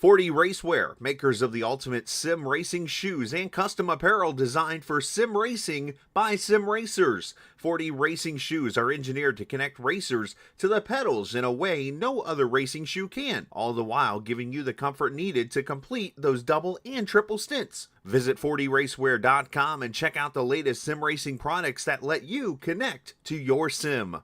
40 Racewear, makers of the ultimate sim racing shoes and custom apparel designed for sim racing by sim racers. 40 racing shoes are engineered to connect racers to the pedals in a way no other racing shoe can, all the while giving you the comfort needed to complete those double and triple stints. Visit 40racewear.com and check out the latest sim racing products that let you connect to your sim.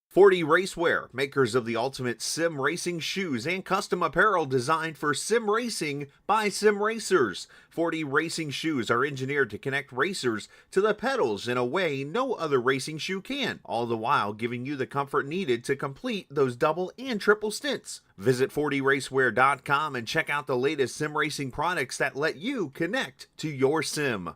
Forty Racewear, makers of the ultimate sim racing shoes and custom apparel designed for sim racing by sim racers. 40 racing shoes are engineered to connect racers to the pedals in a way no other racing shoe can, all the while giving you the comfort needed to complete those double and triple stints. Visit 40racewear.com and check out the latest sim racing products that let you connect to your sim.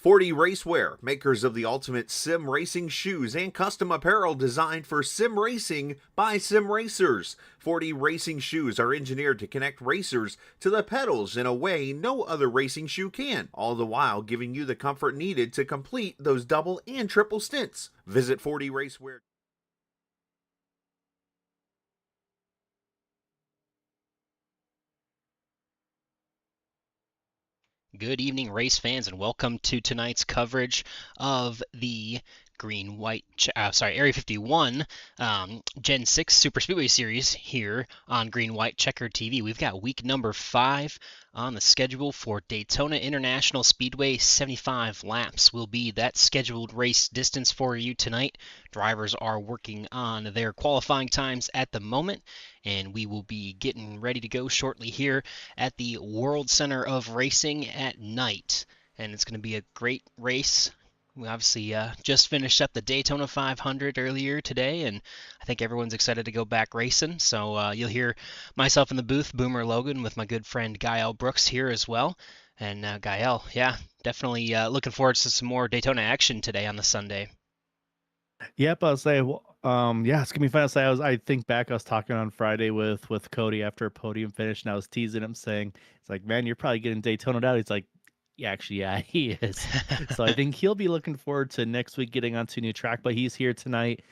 Forty Racewear, makers of the ultimate sim racing shoes and custom apparel designed for sim racing by sim racers. 40 racing shoes are engineered to connect racers to the pedals in a way no other racing shoe can, all the while giving you the comfort needed to complete those double and triple stints. Visit 40 Racewear. Good evening, race fans, and welcome to tonight's coverage of the Area 51 Gen 6 Super Speedway Series here on Green White Checker TV. We've got week number 5 on the schedule for Daytona International Speedway. 75 laps will be that scheduled race distance for you tonight. Drivers are working on their qualifying times at the moment, and we will be getting ready to go shortly here at the World Center of Racing at night. And it's going to be a great race. We obviously just finished up the Daytona 500 earlier today, and I think everyone's excited to go back racing. So you'll hear myself in the booth, Boomer Logan, with my good friend Gael Brooks here as well. And Gael, yeah, definitely looking forward to some more Daytona action today on the Sunday. Yep, I'll say, yeah, it's gonna be fun. I think back, I was talking on Friday with Cody after a podium finish, and I was teasing him, saying, "It's like, man, you're probably getting Daytona'd out." He's like, "Yeah, actually, yeah, he is." So I think he'll be looking forward to next week getting onto a new track, but he's here tonight,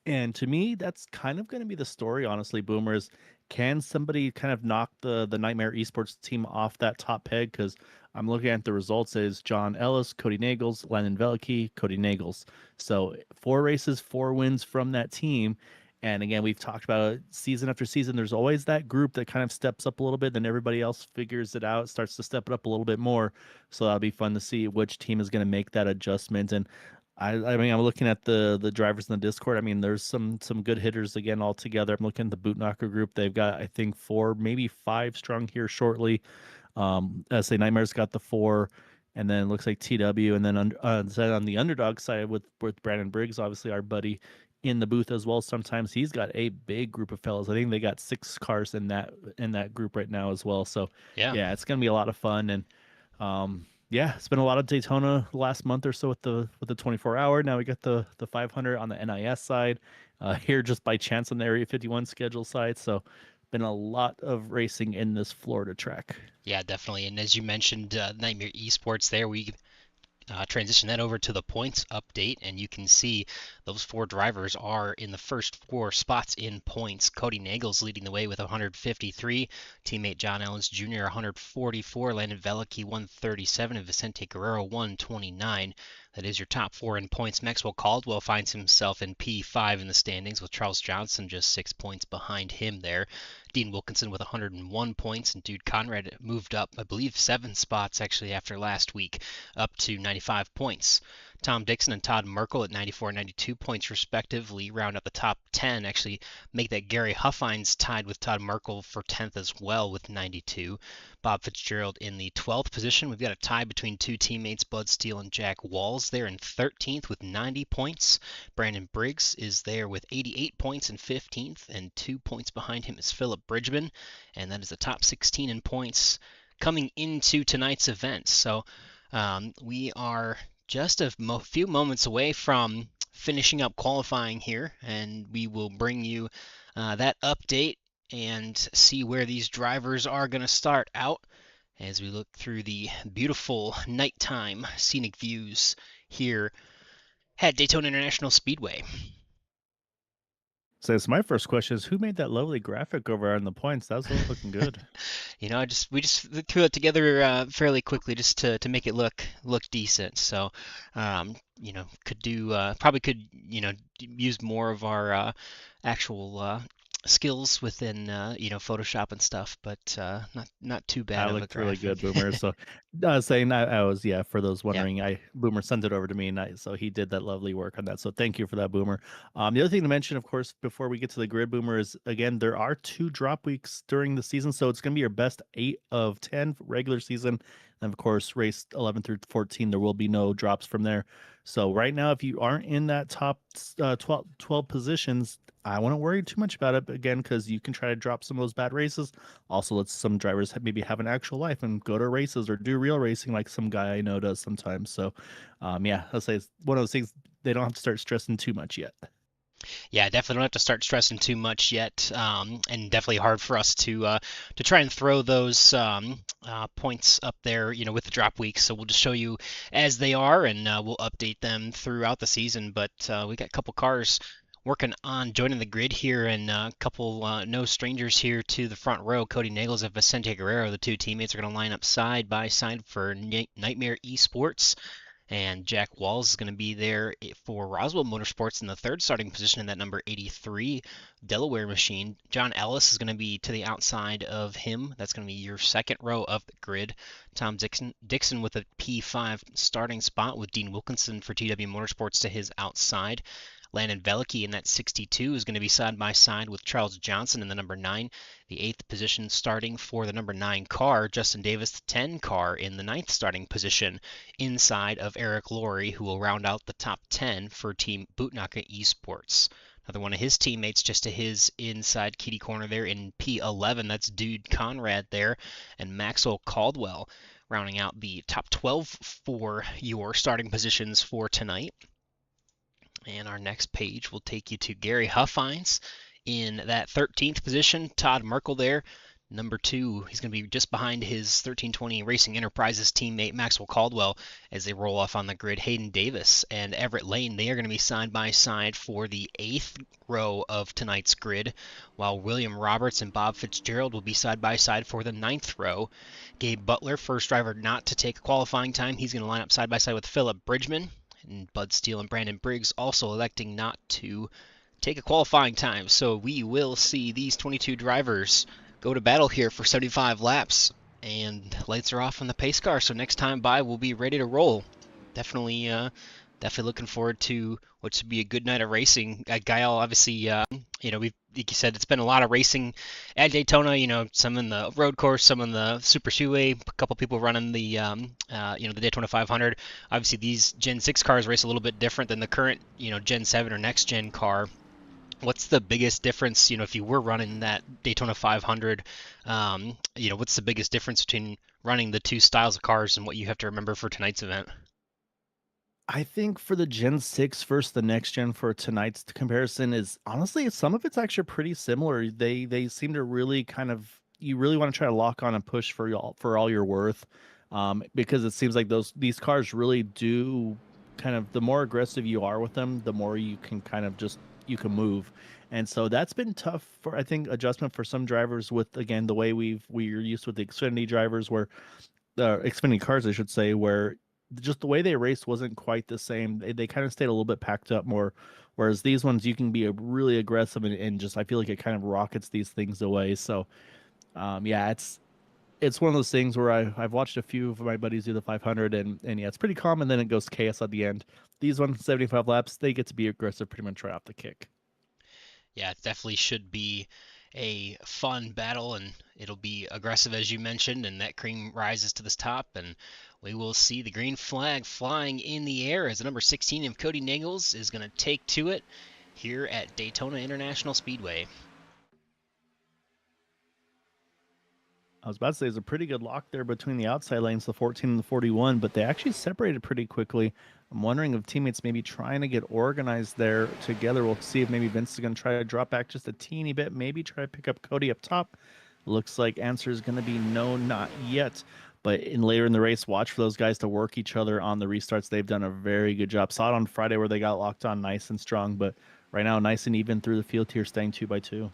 and to me, that's kind of going to be the story, honestly. Boomers, can somebody kind of knock the Nightmare Esports team off that top peg? Because I'm looking at the results as John Ellis, Cody Nagels, Landon Veliky, Cody Nagels. So 4 races, 4 wins from that team. And again, we've talked about it season after season. There's always that group that kind of steps up a little bit, then everybody else figures it out, starts to step it up a little bit more. So that'll be fun to see which team is going to make that adjustment. And I mean, I'm looking at the drivers in the Discord. I mean, there's some good hitters again all together. I'm looking at the Boot Knocker group. They've got, I think, 4, maybe 5 strong here shortly. As say Nightmare's got the 4. and then it looks like TW, and then on the underdog side with Brandon Briggs, obviously our buddy in the booth as well. Sometimes he's got a big group of fellas. I think they got 6 cars in that group right now as well. So Yeah. yeah, it's gonna be a lot of fun. And yeah, it's been a lot of Daytona the last month or so with the 24-hour. Now we got the 500 on the NIS side, here just by chance on the Area 51 schedule side. So been a lot of racing in this Florida track. Yeah, definitely. And as you mentioned, Nightmare Esports there, we transition that over to the points update, and you can see those 4 drivers are in the first 4 spots in points. Cody Nagel's leading the way with 153, teammate John Ellens Jr. 144, Landon Velicky 137, and Vicente Guerrero 129. That is your top 4 in points. Maxwell Caldwell finds himself in P5 in the standings with Charles Johnson just 6 points behind him there. Dean Wilkinson with 101 points, and Dude Conrad moved up, I believe, 7 spots actually after last week, up to 95 points. Tom Dixon and Todd Merkel at 94 and 92 points respectively round up the top 10, actually make that Gary Huffines tied with Todd Merkel for 10th as well with 92. Bob Fitzgerald in the 12th position. We've got a tie between 2 teammates, Bud Steele and Jack Walls there in 13th with 90 points. Brandon Briggs is there with 88 points in 15th, and 2 points behind him is Philip Bridgman, and that is the top 16 in points coming into tonight's event. So we are just a few moments away from finishing up qualifying here, and we will bring you that update and see where these drivers are going to start out as we look through the beautiful nighttime scenic views here at Daytona International Speedway. So my first question is, who made that lovely graphic over on the points? That was looking good. You know, we just threw it together fairly quickly just to make it look decent. So, you know, probably could use more of our actual skills within you know, Photoshop and stuff, but not too bad That of a looked really good, graphic. Boomer. So I was saying I was, yeah, for those Yeah. wondering, Boomer sent it over to me, and so he did that lovely work on that. So thank you for that, Boomer. The other thing to mention, of course, before we get to the grid, Boomer, is again there are 2 drop weeks during the season, so it's going to be your best 8 of 10 regular season, and of course, race 11 through 14, there will be no drops from there. So right now, if you aren't in that top 12 positions, I wouldn't worry too much about it again, because you can try to drop some of those bad races. Also, let some drivers maybe have an actual life and go to races or do real racing, like some guy I know does sometimes. So, yeah, I'll say it's one of those things they don't have to start stressing too much yet. Yeah, definitely don't have to start stressing too much yet, and definitely hard for us to try and throw those points up there, you know, with the drop weeks. So we'll just show you as they are, and we'll update them throughout the season. But we got a couple cars working on joining the grid here, and a couple no strangers here to the front row. Cody Nagels and Vicente Guerrero, the 2 teammates, are going to line up side by side for Nightmare Esports. And Jack Walls is going to be there for Roswell Motorsports in the 3rd starting position in that number 83 Delaware machine. John Ellis is going to be to the outside of him. That's going to be your 2nd row of the grid. Tom Dixon with a P5 starting spot with Dean Wilkinson for TW Motorsports to his outside. Landon Velicky in that 62 is going to be side by side with Charles Johnson in the number 9. The 8th position starting for the number 9 car. Justin Davis, the 10 car, in the 9th starting position inside of Eric Laurie, who will round out the top 10 for Team Bootnaka Esports. Another one of his teammates just to his inside kitty corner there in P11. That's Dude Conrad there, and Maxwell Caldwell rounding out the top 12 for your starting positions for tonight. And our next page will take you to Gary Huffines in that 13th position. Todd Merkel there, number 2. He's going to be just behind his 1320 Racing Enterprises teammate Maxwell Caldwell as they roll off on the grid. Hayden Davis and Everett Lane, they are going to be side by side for the 8th row of tonight's grid, while William Roberts and Bob Fitzgerald will be side by side for the 9th row. Gabe Butler, first driver not to take qualifying time, he's going to line up side by side with Philip Bridgman. And Bud Steele and Brandon Briggs also electing not to take a qualifying time. So we will see these 22 drivers go to battle here for 75 laps. And lights are off on the pace car, so next time by we'll be ready to roll. Definitely looking forward to what should be a good night of racing. Gael, obviously, you know, we've like you said, it's been a lot of racing at Daytona. Some in the road course, some in the super speedway. A couple people running the Daytona 500. Obviously, these Gen 6 cars race a little bit different than the current, Gen 7 or next gen car. What's the biggest difference, if you were running that Daytona 500, what's the biggest difference between running the two styles of cars and what you have to remember for tonight's event? I think for the Gen 6 versus the next gen for tonight's comparison is honestly some of it's actually pretty similar. They seem to really kind of you really want to try to lock on and push for y'all for all you're worth. Because it seems like these cars really do kind of the more aggressive you are with them, the more you can kind of just you can move. And so that's been tough for I think adjustment for some drivers with again the way we're used with the Xfinity drivers where Xfinity cars, I should say, where just the way they raced wasn't quite the same. They kind of stayed a little bit packed up more, whereas these ones you can be a really aggressive and just I feel like it kind of rockets these things away. So yeah, it's one of those things where I've watched a few of my buddies do the 500 and yeah, it's pretty calm and then it goes chaos at the end. These 175 laps, they get to be aggressive pretty much right off the kick. Yeah, it definitely should be a fun battle, and it'll be aggressive as you mentioned, and that cream rises to the top, and we will see the green flag flying in the air as the number 16 of Cody Nagels is going to take to it here at Daytona International Speedway. I was about to say there's a pretty good lock there between the outside lanes, the 14 and the 41, but they actually separated pretty quickly. I'm wondering if teammates maybe trying to get organized there together. We'll see if maybe Vince is going to try to drop back just a teeny bit, maybe try to pick up Cody up top. Looks like answer is going to be no, not yet. But later in the race, watch for those guys to work each other on the restarts. They've done a very good job. Saw it on Friday where they got locked on nice and strong, but right now nice and even through the field here, staying 2x2.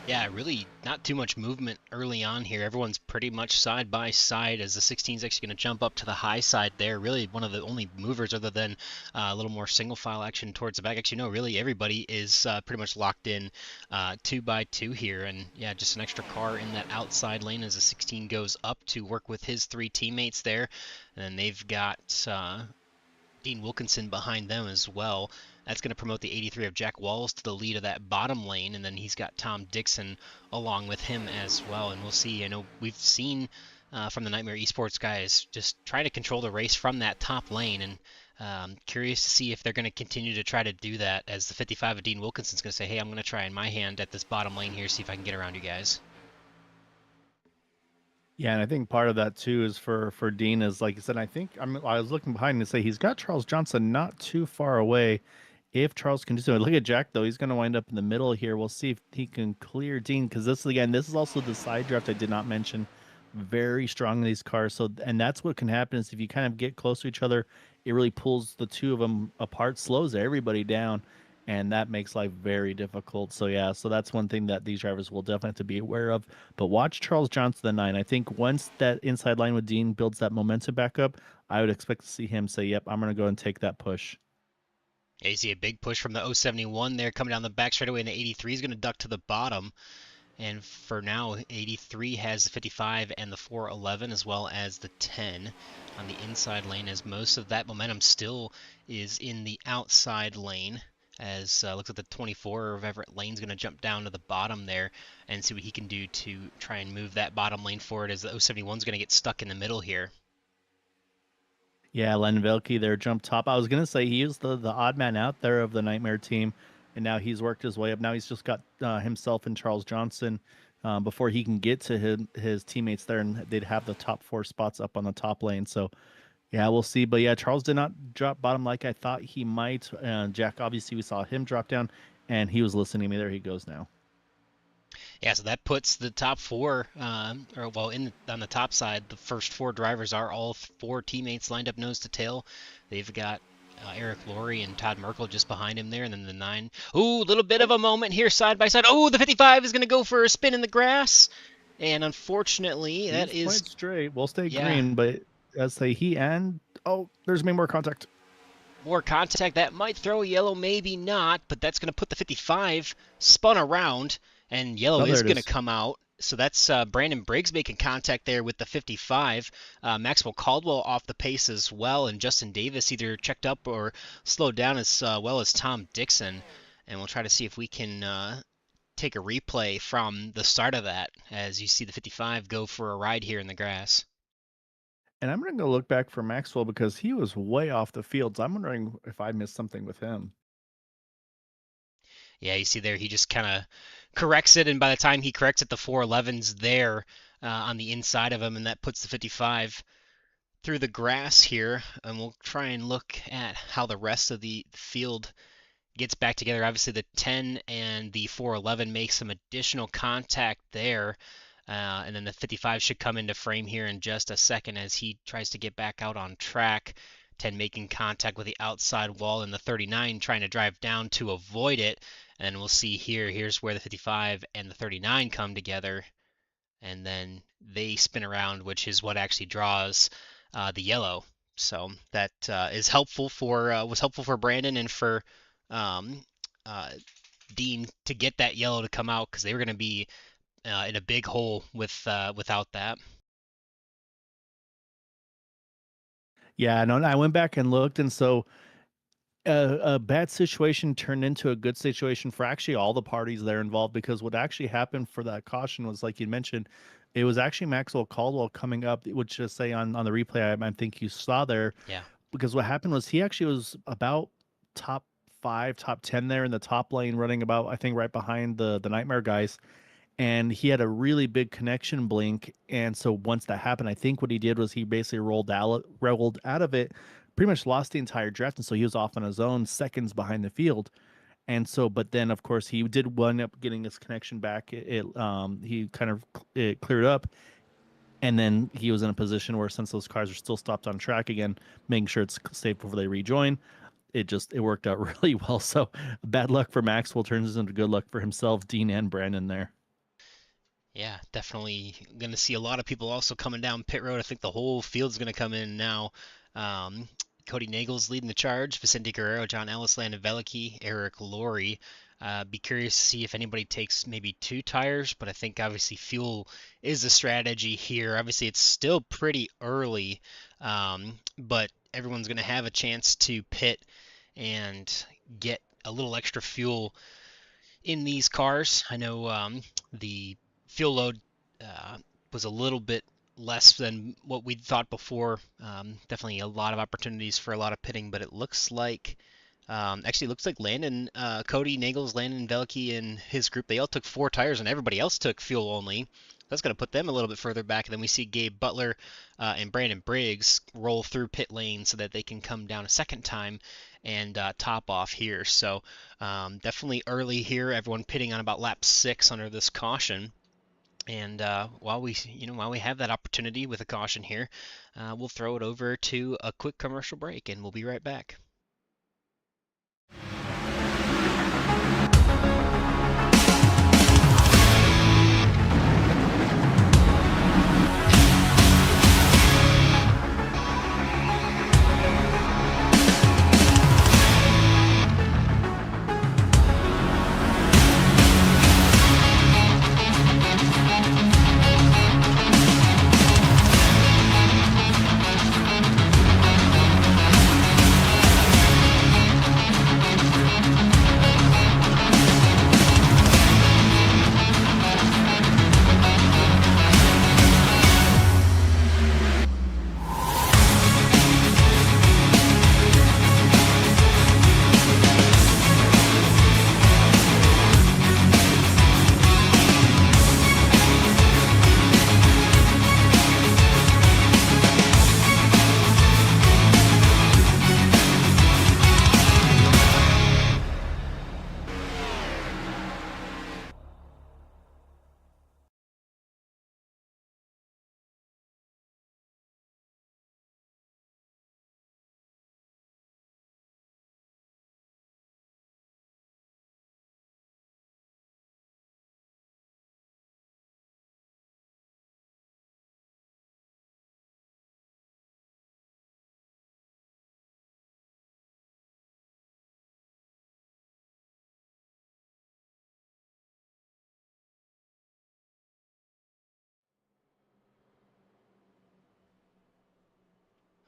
Yeah, really not too much movement early on here. Everyone's pretty much side by side as the 16 is actually going to jump up to the high side there. Really one of the only movers other than a little more single file action towards the back. Actually, no, really everybody is pretty much locked in 2x2 here. And yeah, just an extra car in that outside lane as the 16 goes up to work with his three teammates there. And then they've got Dean Wilkinson behind them as well. That's going to promote the 83 of Jack Walls to the lead of that bottom lane, and then he's got Tom Dixon along with him as well. And we'll see. I know we've seen from the Nightmare Esports guys just try to control the race from that top lane, and curious to see if they're going to continue to try to do that. As the 55 of Dean Wilkinson's going to say, "Hey, I'm going to try in my hand at this bottom lane here, see if I can get around you guys." Yeah, and I think part of that too is for Dean is like I said. I was looking behind to say he's got Charles Johnson not too far away. If Charles can do so, look at Jack though. He's going to wind up in the middle here. We'll see if he can clear Dean because this is also the side draft I did not mention. Very strong in these cars. So and that's what can happen is if you kind of get close to each other, it really pulls the two of them apart, slows everybody down, and that makes life very difficult. So yeah, so that's one thing that these drivers will definitely have to be aware of. But watch Charles Johnson the 9. I think once that inside line with Dean builds that momentum back up, I would expect to see him say, "Yep, I'm going to go and take that push." Yeah, you see a big push from the 071 there coming down the back straightaway, and the 83 is going to duck to the bottom. And for now, 83 has the 55 and the 411 as well as the 10 on the inside lane, as most of that momentum still is in the outside lane. As looks like the 24 of Everett Lane's going to jump down to the bottom there and see what he can do to try and move that bottom lane forward, as the 071 is going to get stuck in the middle here. Yeah, Len Velke there, jump top. I was gonna say he is the odd man out there of the Nightmare team, and now he's worked his way up. Now he's just got himself and Charles Johnson before he can get to his teammates there, and they'd have the top 4 spots up on the top lane. So yeah, we'll see. But yeah, Charles did not drop bottom like I thought he might. Jack, obviously, we saw him drop down, and he was listening to me. There he goes now. Yeah, so that puts the top 4, on the top side, the first 4 drivers are all 4 teammates lined up nose to tail. They've got Eric Laurie and Todd Merkel just behind him there, and then the 9. Ooh, a little bit of a moment here side by side. Oh, the 55 is going to go for a spin in the grass, and unfortunately, that is quite straight. We'll stay green, but as say he and there's maybe more contact. More contact. That might throw yellow, maybe not, but that's going to put the 55 spun around, and yellow is going to come out. So that's Brandon Briggs making contact there with the 55. Maxwell Caldwell off the pace as well, and Justin Davis either checked up or slowed down as well as Tom Dixon. And we'll try to see if we can take a replay from the start of that as you see the 55 go for a ride here in the grass. And I'm going to go look back for Maxwell because he was way off the field. So I'm wondering if I missed something with him. Yeah, you see there, he just kind of corrects it, and by the time he corrects it, the 411's there on the inside of him, and that puts the 55 through the grass here. And we'll try and look at how the rest of the field gets back together. Obviously, the 10 and the 411 make some additional contact there. And then the 55 should come into frame here in just a second as he tries to get back out on track. 10 making contact with the outside wall, and the 39 trying to drive down to avoid it. And we'll see here, here's where the 55 and the 39 come together. And then they spin around, which is what actually draws the yellow. So that is helpful for was helpful for Brandon and for um, uh, Dean to get that yellow to come out, because they were going to be in a big hole without that. Yeah, no, I went back and looked, and so a bad situation turned into a good situation for actually all the parties there involved, because what actually happened for that caution was, like you mentioned, it was actually Maxwell Caldwell coming up, which just say on the replay, I think you saw there, Yeah. because what happened was he actually was about top 5, top 10 there in the top lane, running about, I think, right behind the Nightmare guys. And he had a really big connection blink. And so once that happened, I think what he did was he basically rolled out of it, pretty much lost the entire draft. And so he was off on his own, seconds behind the field. And so, but then of course he did wind up getting his connection back. He kind of it cleared up, and then he was in a position where, since those cars are still stopped on track again, making sure it's safe before they rejoin, it worked out really well. So bad luck for Maxwell turns into good luck for himself, Dean, and Brandon there. Yeah, definitely going to see a lot of people also coming down pit road. I think the whole field's going to come in now. Cody Nagel's leading the charge. Vicente Guerrero, John Ellis, Landon Velicki, Eric Laurie. Be curious to see if anybody takes maybe 2 tires, but I think obviously fuel is the strategy here. Obviously, it's still pretty early, but everyone's going to have a chance to pit and get a little extra fuel in these cars. I know the fuel load uh, was a little bit less than what we'd thought before. Definitely a lot of opportunities for a lot of pitting, but it looks like actually it looks like Landon, Cody Nagels, Landon Velke, and his group, they all took 4 tires, and everybody else took fuel only. That's going to put them a little bit further back. And then we see Gabe Butler and Brandon Briggs roll through pit lane so that they can come down a second time and top off here. So definitely early here. Everyone pitting on about lap 6 under this caution. And while we have that opportunity with a caution here, we'll throw it over to a quick commercial break, and we'll be right back.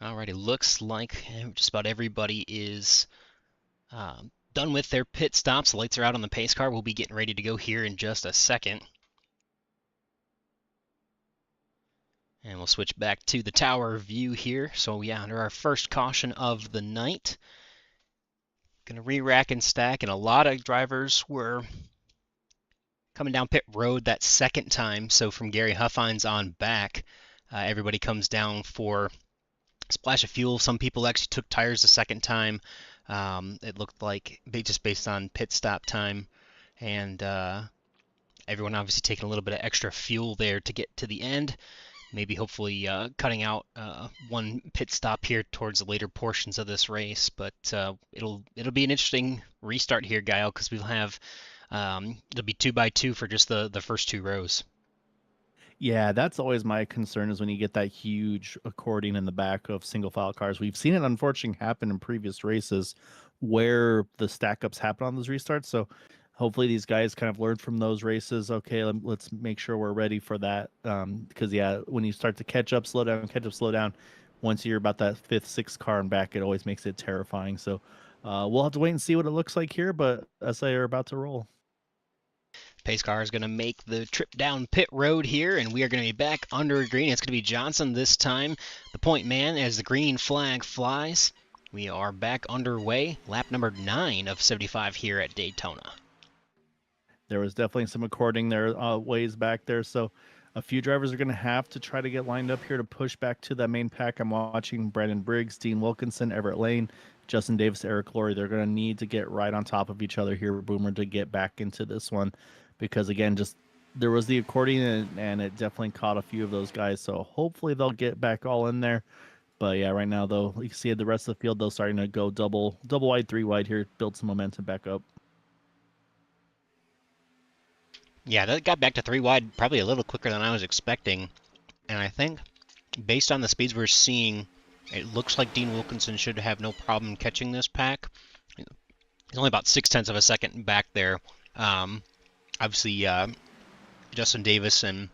Alrighty, looks like just about everybody is done with their pit stops. The lights are out on the pace car. We'll be getting ready to go here in just a second. And we'll switch back to the tower view here. So yeah, under our first caution of the night, going to re-rack and stack, and a lot of drivers were coming down pit road that second time. So from Gary Huffines on back, everybody comes down for a splash of fuel. Some people actually took tires the second time. It looked like just based on pit stop time, and everyone obviously taking a little bit of extra fuel there to get to the end. Maybe hopefully cutting out one pit stop here towards the later portions of this race, but it'll be an interesting restart here, Gael, because we'll have it'll be 2x2 for just the first two rows. Yeah, that's always my concern is when you get that huge accordion in the back of single file cars. We've seen it unfortunately happen in previous races where the stack ups happen on those restarts. So hopefully these guys kind of learned from those races. Okay, let's make sure we're ready for that. Because yeah, when you start to catch up, slow down. Once you're about that fifth, sixth car and back, it always makes it terrifying. So we'll have to wait and see what it looks like here. But SA are about to roll. Pace car is going to make the trip down pit road here, and we are going to be back under green. It's going to be Johnson this time, the point man, as the green flag flies. We are back underway, lap number 9 of 75 here at Daytona. There was definitely some according there ways back there, so a few drivers are going to have to try to get lined up here to push back to that main pack. I'm watching Brandon Briggs, Dean Wilkinson, Everett Lane, Justin Davis, Eric Laurie. They're going to need to get right on top of each other here, Boomer, to get back into this one. Because again, just there was the accordion and it definitely caught a few of those guys. So hopefully they'll get back all in there. But yeah, right now though, you can see the rest of the field though starting to go double wide, 3 wide here, build some momentum back up. Yeah, that got back to 3 wide probably a little quicker than I was expecting. And I think based on the speeds we're seeing, it looks like Dean Wilkinson should have no problem catching this pack. He's only about 0.6 of a second back there. Obviously, Justin Davis and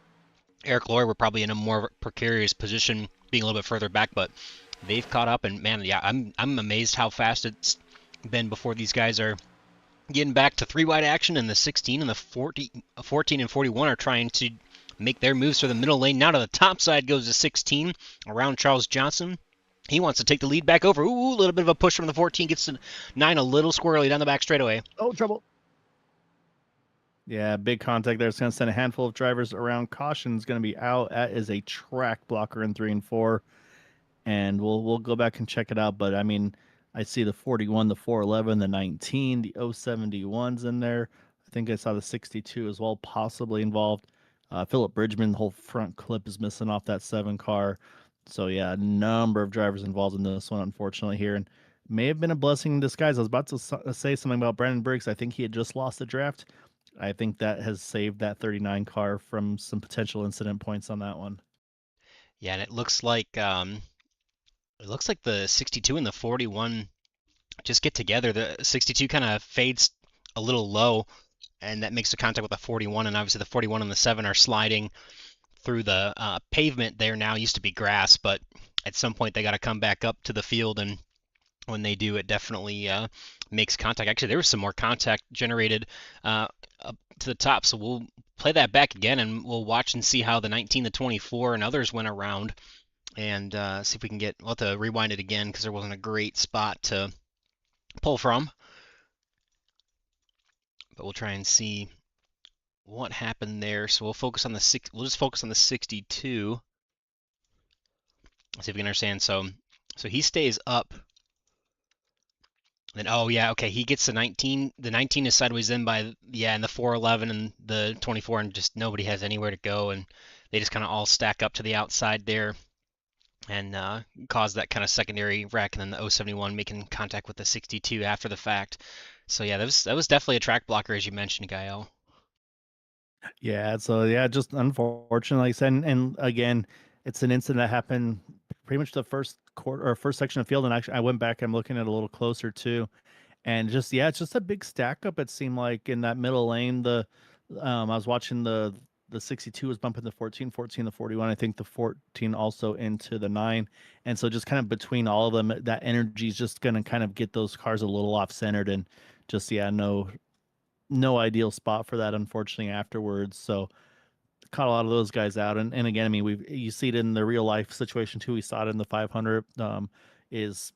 Eric Laurie were probably in a more precarious position, being a little bit further back, but they've caught up. And man, yeah, I'm amazed how fast it's been before these guys are getting back to 3 wide action. And the 16 and the 14 and 41 are trying to make their moves to the middle lane. Now to the top side goes the 16 around Charles Johnson. He wants to take the lead back over. Ooh, a little bit of a push from the 14, gets to 9 a little squirrely down the back straightaway. Oh, trouble. Yeah, big contact there. It's going to send a handful of drivers around. Caution's going to be out. That is a track blocker in 3 and 4. And we'll go back and check it out. But, I mean, I see the 41, the 411, the 19, the 071's in there. I think I saw the 62 as well, possibly involved. Philip Bridgman, the whole front clip is missing off that 7 car. So, yeah, a number of drivers involved in this one, unfortunately, here. And may have been a blessing in disguise. I was about to say something about Brandon Briggs. I think he had just lost the draft. I think that has saved that 39 car from some potential incident points on that one. Yeah, and it looks like the 62 and the 41 just get together. The 62 kind of fades a little low, and that makes the contact with the 41. And obviously the 41 and the 7 are sliding through the pavement there now. Used to be grass, but at some point they got to come back up to the field, and when they do, it definitely makes contact. Actually, there was some more contact generated up to the top, so we'll play that back again, and we'll watch and see how the 19, the 24, and others went around, and see if we can we'll have to rewind it again because there wasn't a great spot to pull from. But we'll try and see what happened there. So we'll focus on we'll just focus on the 62. Let's see if we can understand. So he stays up. Then, oh yeah, okay, he gets the 19. The 19 is sideways in by, yeah, and the 411 and the 24, and just nobody has anywhere to go, and they just kind of all stack up to the outside there and cause that kind of secondary wreck, and then the 071 making contact with the 62 after the fact. So yeah, that was definitely a track blocker, as you mentioned, Gael. Yeah, so yeah, just unfortunately, like I said, and again, it's an incident that happened pretty much the first quarter or first section of field, and actually I went back, I'm looking at it a little closer too, and just yeah, it's just a big stack up. It seemed like in that middle lane, I was watching the 62 was bumping the 14, the 41. I think the 14 also into the 9, and so just kind of between all of them, that energy is just going to kind of get those cars a little off centered and just no ideal spot for that, unfortunately, afterwards. So caught a lot of those guys out. And again, I mean, you see it in the real life situation too. We saw it in the 500. Is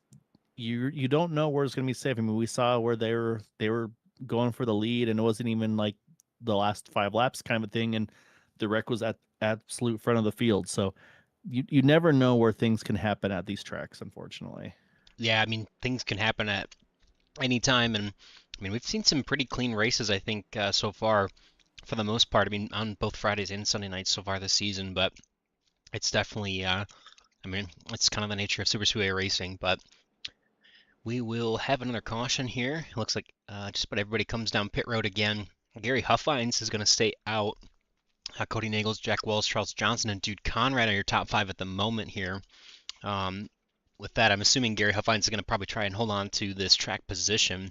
you don't know where it's going to be safe. I mean, we saw where they were going for the lead, and it wasn't even like the last 5 laps kind of a thing, and the wreck was at absolute front of the field. So you never know where things can happen at these tracks, unfortunately. Yeah, I mean, things can happen at any time, and I mean, we've seen some pretty clean races, I think, so far, for the most part. I mean, on both Fridays and Sunday nights so far this season, but it's definitely, I mean, it's kind of the nature of Super Speedway racing, but we will have another caution here. It looks like just about everybody comes down pit road again. Gary Huffines is going to stay out. Cody Nagels, Jack Wells, Charles Johnson, and Dude Conrad are your top 5 at the moment here. With that, I'm assuming Gary Huffines is going to probably try and hold on to this track position,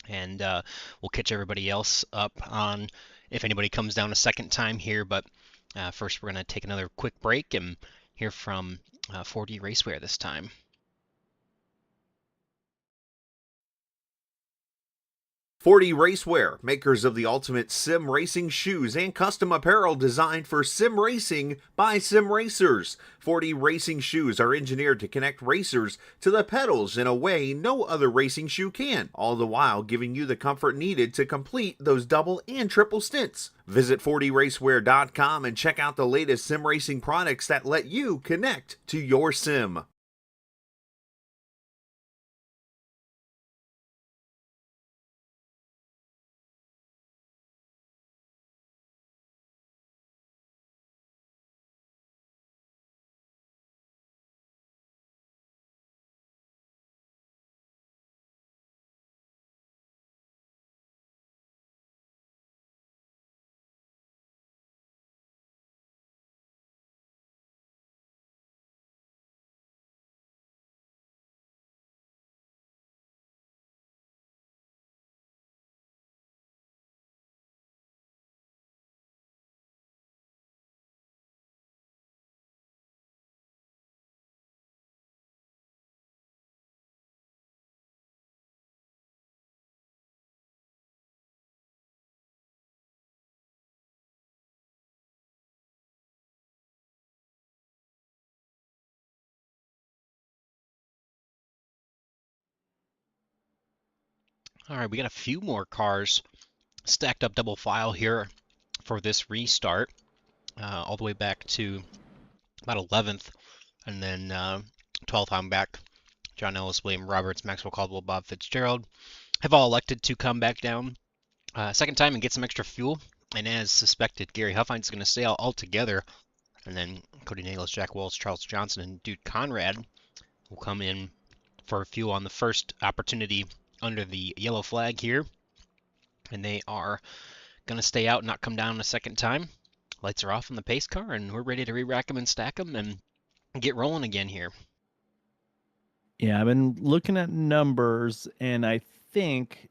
and we'll catch everybody else up on if anybody comes down a second time here. But first, we're going to take another quick break and hear from 4D Racewear this time. 4D Racewear, makers of the ultimate sim racing shoes and custom apparel designed for sim racing by sim racers. 4D racing shoes are engineered to connect racers to the pedals in a way no other racing shoe can, all the while giving you the comfort needed to complete those double and triple stints. Visit 4dracewear.com and check out the latest sim racing products that let you connect to your sim. All right, we got a few more cars stacked up double file here for this restart, all the way back to about 11th, and then 12th on back. John Ellis, William Roberts, Maxwell Caldwell, Bob Fitzgerald have all elected to come back down second time and get some extra fuel. And as suspected, Gary Huffines is going to stay out altogether. And then Cody Nagels, Jack Wells, Charles Johnson, and Dude Conrad will come in for fuel on the first opportunity under the yellow flag here. And they are going to stay out and not come down a second time. Lights are off on the pace car, and we're ready to re-rack them and stack them and get rolling again here. Yeah, I've been looking at numbers, and I think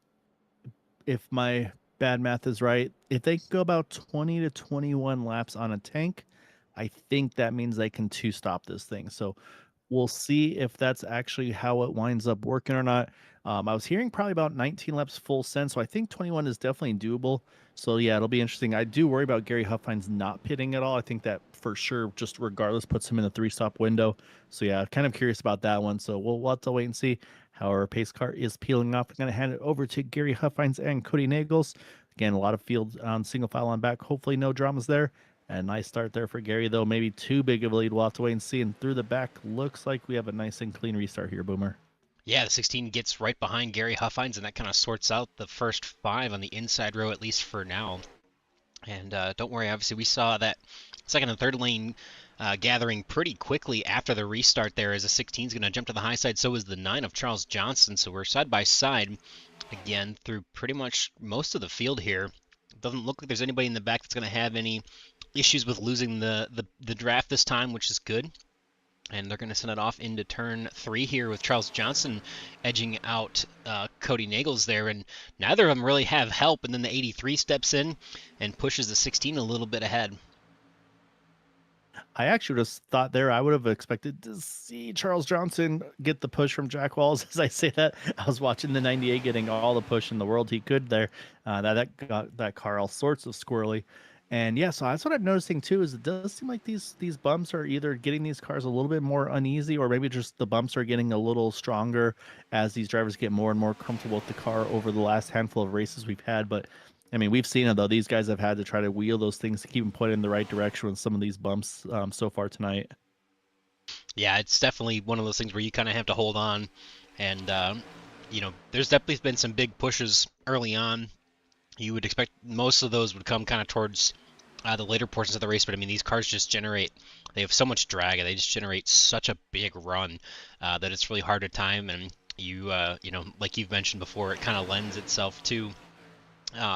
if my bad math is right, if they go about 20 to 21 laps on a tank, I think that means they can two-stop this thing. So we'll see if that's actually how it winds up working or not. I was hearing probably about 19 laps full send, so I think 21 is definitely doable. So yeah, it'll be interesting. I do worry about Gary Huffines not pitting at all. I think that for sure, just regardless, puts him in the 3-stop window. So yeah, kind of curious about that one. So we'll have to wait and see how our pace car is peeling off. I'm going to hand it over to Gary Huffines and Cody Nagels. Again, a lot of field on single file on back. Hopefully no dramas there. A nice start there for Gary, though. Maybe too big of a lead. We'll have to wait and see. And through the back, looks like we have a nice and clean restart here, Boomer. Yeah, the 16 gets right behind Gary Huffines, and that kind of sorts out the first 5 on the inside row, at least for now. And don't worry, obviously, we saw that second and third lane gathering pretty quickly after the restart there, as the 16 is going to jump to the high side. So is the 9 of Charles Johnson. So we're side by side again through pretty much most of the field here. Doesn't look like there's anybody in the back that's going to have any issues with losing the draft this time, which is good. And they're going to send it off into turn 3 here with Charles Johnson edging out Cody Nagels there. And neither of them really have help. And then the 83 steps in and pushes the 16 a little bit ahead. I actually just thought there I would have expected to see Charles Johnson get the push from Jack Walls. As I say that, I was watching the 98 getting all the push in the world he could there. That got that car all sorts of squirrely. And yeah, so that's what I'm noticing too, is it does seem like these bumps are either getting these cars a little bit more uneasy, or maybe just the bumps are getting a little stronger as these drivers get more and more comfortable with the car over the last handful of races we've had. But I mean, we've seen it though. These guys have had to try to wheel those things to keep them pointed in the right direction with some of these bumps so far tonight. Yeah, it's definitely one of those things where you kind of have to hold on, and there's definitely been some big pushes early on. You would expect most of those would come kind of towards the later portions of the race, but I mean, these cars just generate, they have so much drag, and they just generate such a big run that it's really hard to time. And like you've mentioned before, it kind of lends itself to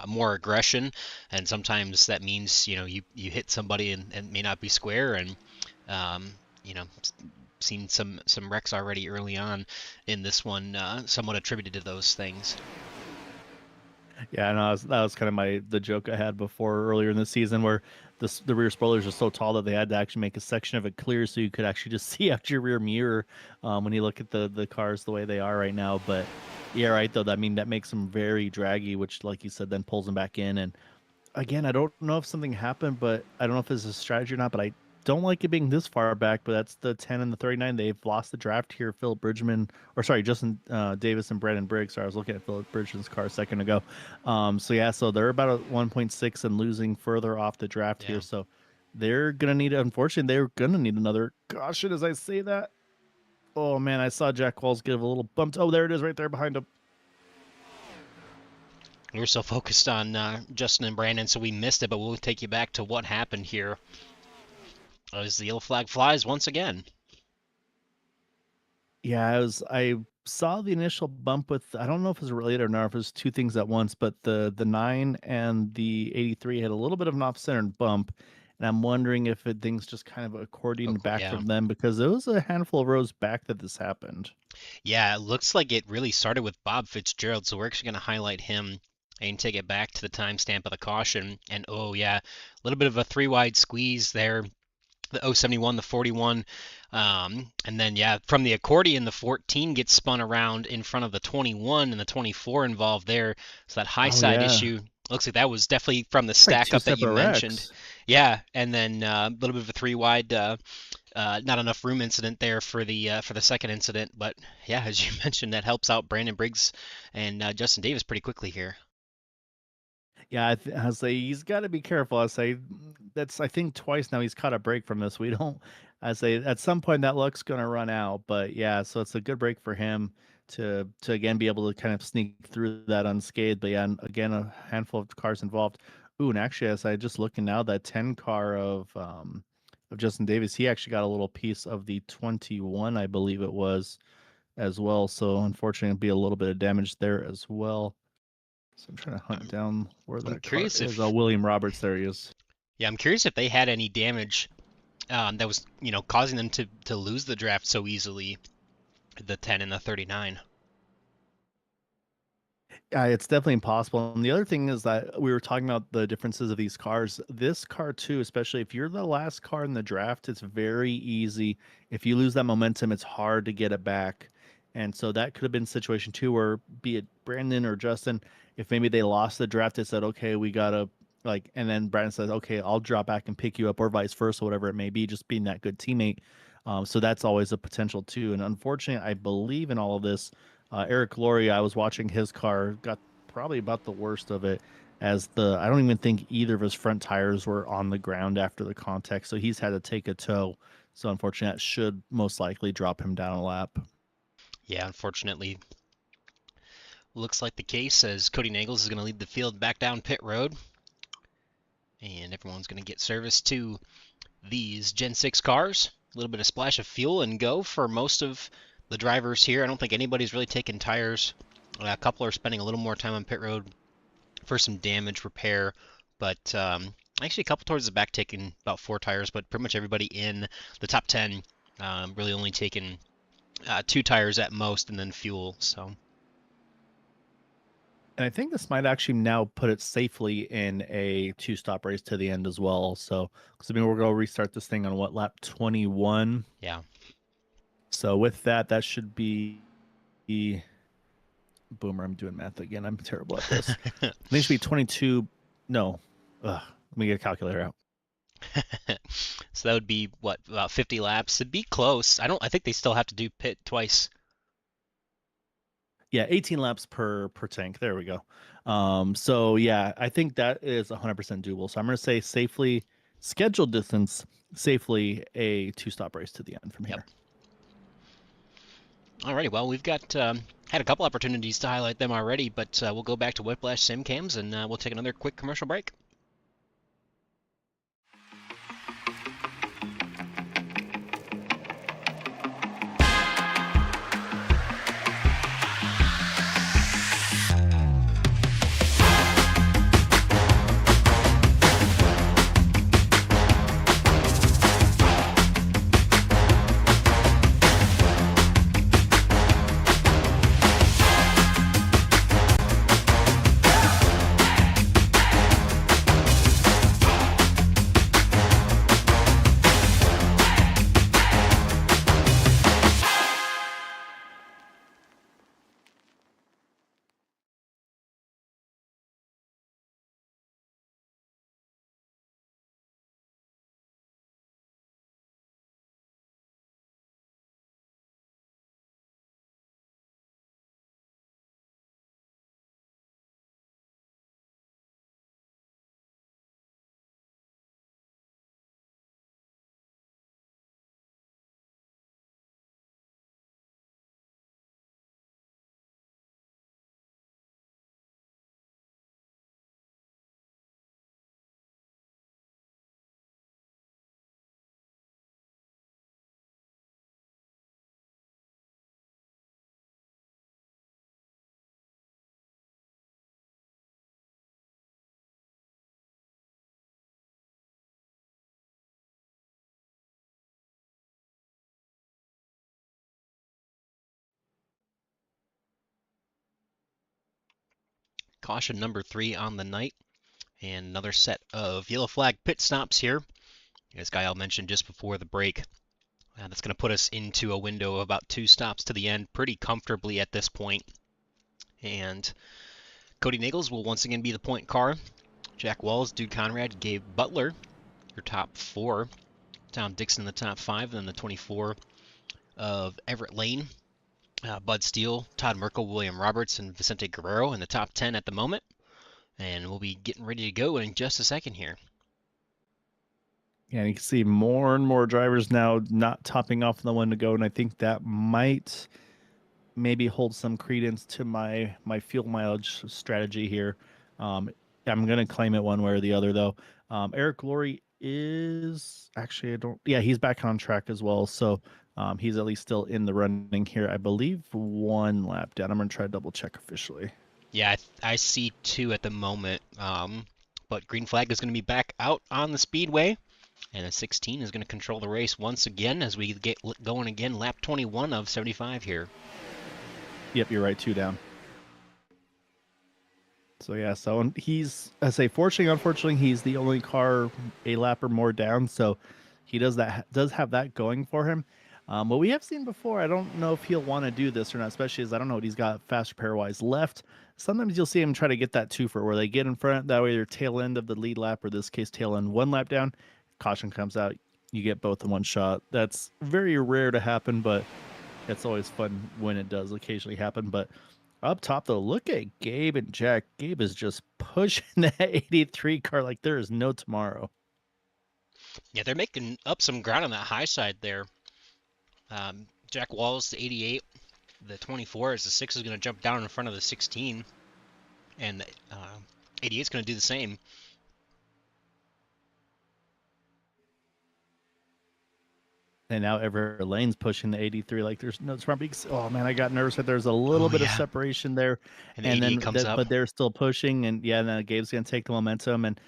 more aggression, and sometimes that means you hit somebody and may not be square, and um, you know seen some wrecks already early on in this one, somewhat attributed to those things. Yeah, no, that was kind of the joke I had before earlier in the season, where the rear spoilers are so tall that they had to actually make a section of it clear so you could actually just see out your rear mirror when you look at the cars the way they are right now. But yeah, right though. I mean, that makes them very draggy, which, like you said, then pulls them back in. And again, I don't know if something happened, but I don't know if it's a strategy or not. But I don't like it being this far back. But that's the 10 and the 39. They've lost the draft here. Philip Bridgman, or sorry, Justin Davis and Brandon Briggs. Sorry, I was looking at Philip Bridgman's car a second ago. So yeah, so they're about a 1.6 and losing further off the draft Yeah. here. So they're gonna need. Unfortunately, they're gonna need another caution as I say that. Oh man, I saw Jack Walls give a little bump. Oh, there it is, right there behind him. We were so focused on Justin and Brandon, so we missed it, but we'll take you back to what happened here as the yellow flag flies once again. Yeah, I saw the initial bump with, I don't know if it was related or not, if it was two things at once, but the 9 and the 83 had a little bit of an off-center bump, and I'm wondering if things just kind of Oh, accordioned back yeah. from them, because it was a handful of rows back that this happened. Yeah, it looks like it really started with Bob Fitzgerald, so we're actually going to highlight him and take it back to the timestamp of the caution. And oh, yeah, a little bit of a three wide squeeze there. The 071, the 41. And then, yeah, from the accordion, the 14 gets spun around in front of the 21 and the 24 involved there. So that high Oh side yeah, issue looks like that was definitely from the it's like stack two up that you separate mentioned. wrecks. Yeah, and then a little bit of a three wide, not enough room incident there for the second incident. But yeah, as you mentioned, that helps out Brandon Briggs and Justin Davis pretty quickly here. Yeah, I say he's got to be careful. I say that's, I think twice now he's caught a break from this. We don't. I say at some point that luck's gonna run out. But yeah, so it's a good break for him to again be able to kind of sneak through that unscathed. But yeah, and again a handful of cars involved. Ooh, and actually, as I just looking now, that 10 car of Justin Davis, he actually got a little piece of the 21, I believe it was, as well. So unfortunately, it'll be a little bit of damage there as well. So I'm trying to hunt I'm, down where I'm that car curious is. Oh, if William Roberts, there he is. yeah, I'm curious if they had any damage that was causing them to lose the draft so easily. The 10 and the 39. Yeah, it's definitely impossible. And the other thing is that we were talking about the differences of these cars. This car too, especially if you're the last car in the draft, it's very easy. If you lose that momentum, it's hard to get it back. And so that could have been a situation too, where be it Brandon or Justin, if maybe they lost the draft, they said, okay, we gotta like, and then Brandon says, okay, I'll drop back and pick you up, or vice versa, whatever it may be, just being that good teammate. So that's always a potential too. And unfortunately, I believe in all of this. Eric Laurie, I was watching his car, got probably about the worst of it, as I don't even think either of his front tires were on the ground after the contact. So he's had to take a tow. So unfortunately, that should most likely drop him down a lap. Yeah, unfortunately, looks like the case as Cody Nagels is going to lead the field back down pit road. And everyone's going to get service to these Gen 6 cars. A little bit of splash of fuel and go for most of the drivers here. I don't think anybody's really taking tires. A couple are spending a little more time on pit road for some damage repair, but actually a couple towards the back taking about 4 tires, but pretty much everybody in the top 10 really only taking 2 tires at most and then fuel. So And I think this might actually now put it safely in a 2-stop race to the end as well. So, because I mean, we're going to restart this thing on what, lap 21? Yeah. So with that, that should be Boomer. I'm doing math again. I'm terrible at this. I think it should be 22. No. Let me get a calculator out. So that would be what, about 50 laps? It'd be close. I think they still have to do pit twice. Yeah, 18 laps per tank. There we go. So yeah, I think that is 100% doable. So I'm going to say safely, scheduled distance, safely a 2-stop race to the end from here. Alrighty, well, we've got had a couple opportunities to highlight them already, but we'll go back to Whiplash Sim Cams and we'll take another quick commercial break. Caution number 3 on the night, and another set of yellow flag pit stops here. As Gael mentioned just before the break, that's going to put us into a window of about 2 stops to the end pretty comfortably at this point. And Cody Nagels will once again be the point car. Jack Walls, Dude Conrad, Gabe Butler, your top 4. Tom Dixon, the top 5, and then the 24 of Everett Lane. Bud Steele, Todd Merkel, William Roberts, and Vicente Guerrero in the top 10 at the moment. And we'll be getting ready to go in just a second here. Yeah, and you can see more and more drivers now not topping off the one to go, and I think that might maybe hold some credence to my fuel mileage strategy here. I'm going to claim it one way or the other, though. Eric Laurie is actually, he's back on track as well. So he's at least still in the running here. I believe 1 lap down. I'm going to try to double check officially. Yeah, I see 2 at the moment. But green flag is going to be back out on the speedway. And a 16 is going to control the race once again as we get going again. Lap 21 of 75 here. Yep, you're right. 2 down. So yeah, so he's, I say, fortunately, unfortunately, he's the only car a lap or more down. So he does have that going for him. What we have seen before, I don't know if he'll want to do this or not, especially as I don't know what he's got faster pairwise left. Sometimes you'll see him try to get that twofer where they get in front. That way, they're tail end of the lead lap, or this case, tail end 1 lap down. Caution comes out. You get both in one shot. That's very rare to happen, but it's always fun when it does occasionally happen. But up top, though, look at Gabe and Jack. Gabe is just pushing that 83 car like there is no tomorrow. Yeah, they're making up some ground on that high side there. Jack Walls, the 88, the 24, as the 6 is going to jump down in front of the 16, and the 88 is going to do the same. And now Everett Lane's pushing the 83 like there's no front. Oh man, I got nervous that there's a little bit of separation there, and then comes up, but they're still pushing, and then Gabe's gonna take the momentum, and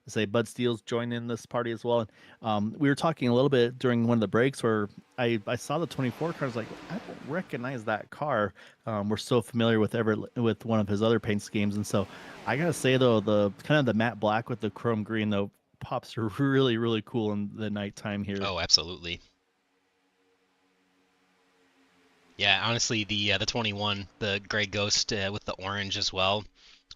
say Bud Steele's joined in this party as well. And we were talking a little bit during one of the breaks where I saw the 24 car. I was like, I don't recognize that car. We're so familiar with Everett with one of his other paint schemes, and so I gotta say though, the kind of the matte black with the chrome green though pops are really really cool in the nighttime here. Oh, absolutely. Yeah, honestly, the 21, the gray ghost with the orange as well.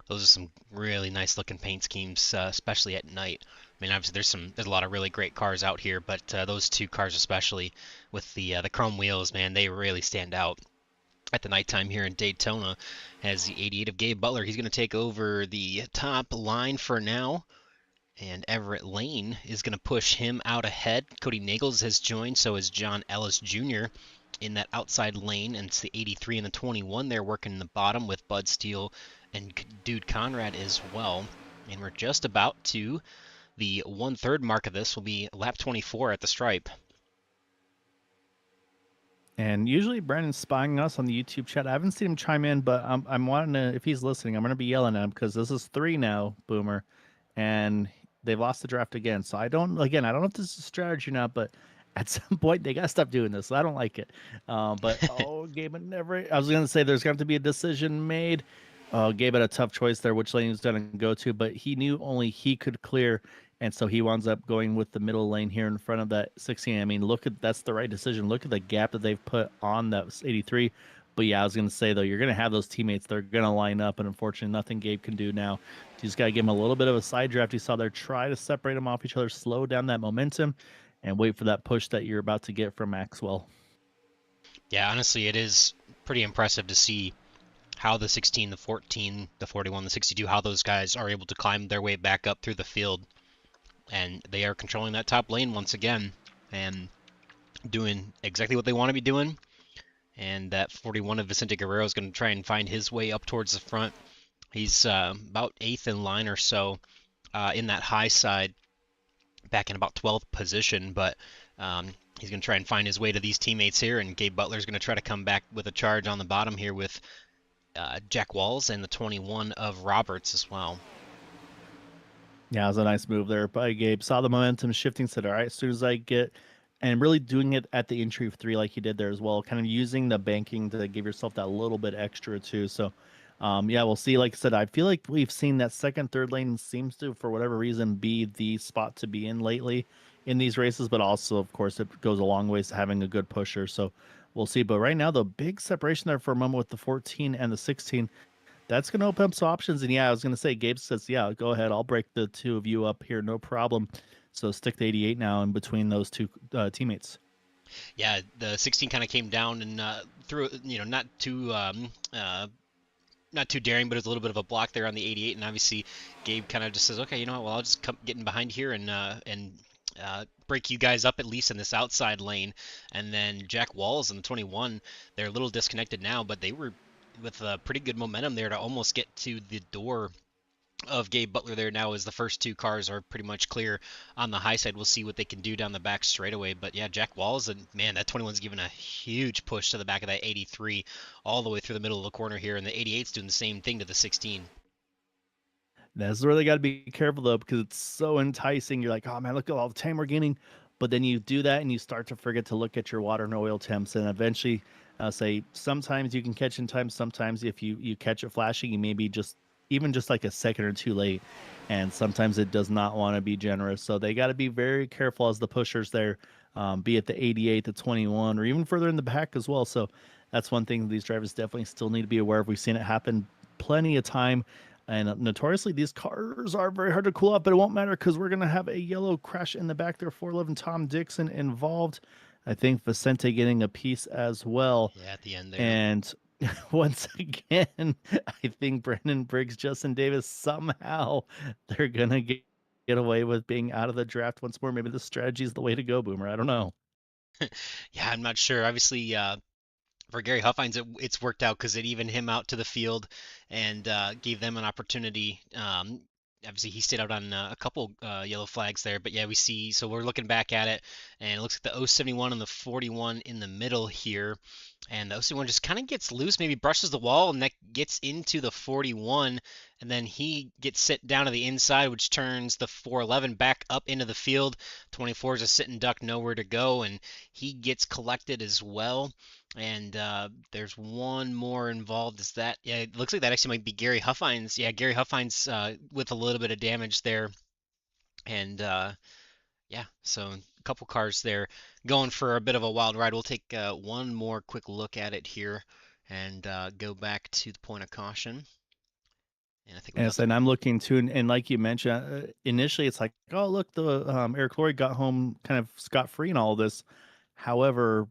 Those are some really nice looking paint schemes, especially at night. I mean, obviously there's a lot of really great cars out here, but those two cars especially with the chrome wheels, man, they really stand out at the nighttime here in Daytona. As the 88 of Gabe Butler, he's going to take over the top line for now. And Everett Lane is going to push him out ahead. Cody Nagels has joined, so is John Ellis Jr. in that outside lane, and it's the 83 and the 21 there working in the bottom with Bud Steele and Dude Conrad as well. And we're just about to the 1/3 mark of this will be lap 24 at the stripe. And usually Brandon's spying us on the YouTube chat. I haven't seen him chime in, but I'm wanting to, if he's listening, I'm going to be yelling at him because this is 3 now, Boomer, and they've lost the draft again. So I don't know if this is a strategy or not, but at some point they got to stop doing this. I don't like it. But Gabe never. I was going to say there's going to be a decision made. Gabe had a tough choice there, which lane he's going to go to, but he knew only he could clear, and so he winds up going with the middle lane here in front of that 16. I mean, that's the right decision. Look at the gap that they've put on that 83. But yeah, I was going to say, though, you're going to have those teammates. They're going to line up, and unfortunately, nothing Gabe can do now. You just got to give him a little bit of a side draft. You saw there, try to separate them off each other, slow down that momentum, and wait for that push that you're about to get from Maxwell. Yeah, honestly, it is pretty impressive to see how the 16, the 14, the 41, the 62, how those guys are able to climb their way back up through the field. And they are controlling that top lane once again and doing exactly what they want to be doing. And that 41 of Vicente Guerrero is going to try and find his way up towards the front. He's about 8th in line or so in that high side, back in about 12th position, but he's going to try and find his way to these teammates here, and Gabe Butler's going to try to come back with a charge on the bottom here with Jack Walls and the 21 of Roberts as well. Yeah, it was a nice move there by Gabe. Saw the momentum shifting, said, all right, as soon as I get, and really doing it at the entry of 3 like he did there as well, kind of using the banking to give yourself that little bit extra too. So, yeah, we'll see. Like I said, I feel like we've seen that second, third lane seems to, for whatever reason, be the spot to be in lately in these races, but also, of course, it goes a long ways to having a good pusher. So we'll see. But right now, the big separation there for a moment with the 14 and the 16, that's going to open up some options. And yeah, I was going to say, Gabe says, yeah, go ahead. I'll break the 2 of you up here. No problem. So stick the 88 now in between those 2 teammates. Yeah, the 16 kind of came down and threw, not too daring, but it was a little bit of a block there on the 88. And obviously, Gabe kind of just says, okay, you know what? Well, I'll just get in behind here and break you guys up at least in this outside lane. And then Jack Walls and the 21, they're a little disconnected now, but they were with pretty good momentum there to almost get to the door of Gabe Butler there now, as the first 2 cars are pretty much clear on the high side. We'll see what they can do down the back straightaway. But yeah, Jack Walls, and man, that 21's giving a huge push to the back of that 83 all the way through the middle of the corner here, and the 88's doing the same thing to the 16. That's where they got to be careful though, because it's so enticing. You're like, oh man, look at all the time we're gaining. But then you do that and you start to forget to look at your water and oil temps. And eventually, say sometimes you can catch in time. Sometimes if you catch it flashing, you may be just like a second or 2 late. And sometimes it does not want to be generous. So they got to be very careful as the pushers there, be it the 88, the 21, or even further in the back as well. So that's one thing these drivers definitely still need to be aware of. We've seen it happen plenty of time. And notoriously, these cars are very hard to cool off, but it won't matter because we're going to have a yellow crash in the back there. 411 Tom Dixon involved. I think Vicente getting a piece as well. Yeah, at the end there. And once again, I think Brandon Briggs, Justin Davis, somehow they're going to get away with being out of the draft once more. Maybe the strategy is the way to go, Boomer. I don't know. Yeah, I'm not sure. Obviously, for Gary Huffines, it's worked out because it evened him out to the field and gave them an opportunity. Obviously, he stayed out on a couple yellow flags there, but yeah, we see. So we're looking back at it, and it looks like the 071 and the 41 in the middle here. And the OC1 just kind of gets loose, maybe brushes the wall, and that gets into the 41. And then he gets sit down to the inside, which turns the 411 back up into the field. 24 is a sitting duck, nowhere to go, and he gets collected as well. And there's one more involved. Is that? Yeah, it looks like that actually might be Gary Huffines. Yeah, Gary Huffines with a little bit of damage there. And yeah, so a couple cars there going for a bit of a wild ride. We'll take one more quick look at it here and go back to the point of caution. And I think we got Yes, the. and I'm looking too, and like you mentioned, initially it's like, oh look, the Eric Laurie got home kind of scot free and all of this. However,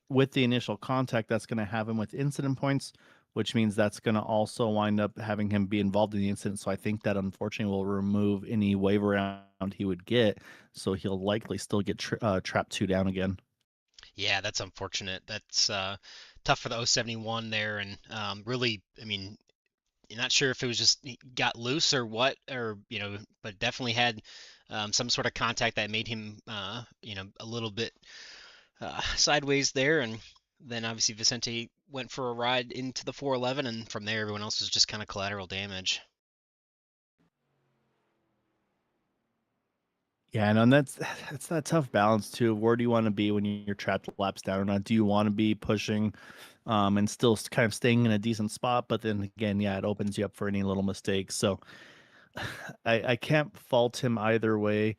with the initial contact, that's going to have him with incident points, which means that's going to also wind up having him be involved in the incident. So I think that unfortunately will remove any waiver round he would get. So he'll likely still get trapped 2 down again. Yeah, that's unfortunate. That's tough for the 071 there. And really, I mean, you're not sure if it was just he got loose or what, or, but definitely had some sort of contact that made him, a little bit sideways there, and then obviously Vicente went for a ride into the 411, and from there everyone else was just kind of collateral damage. Yeah, and that's it's that tough balance too. Where do you want to be when you're trapped laps down or not? Do you want to be pushing, and still kind of staying in a decent spot? But then again, yeah, it opens you up for any little mistakes. So I can't fault him either way.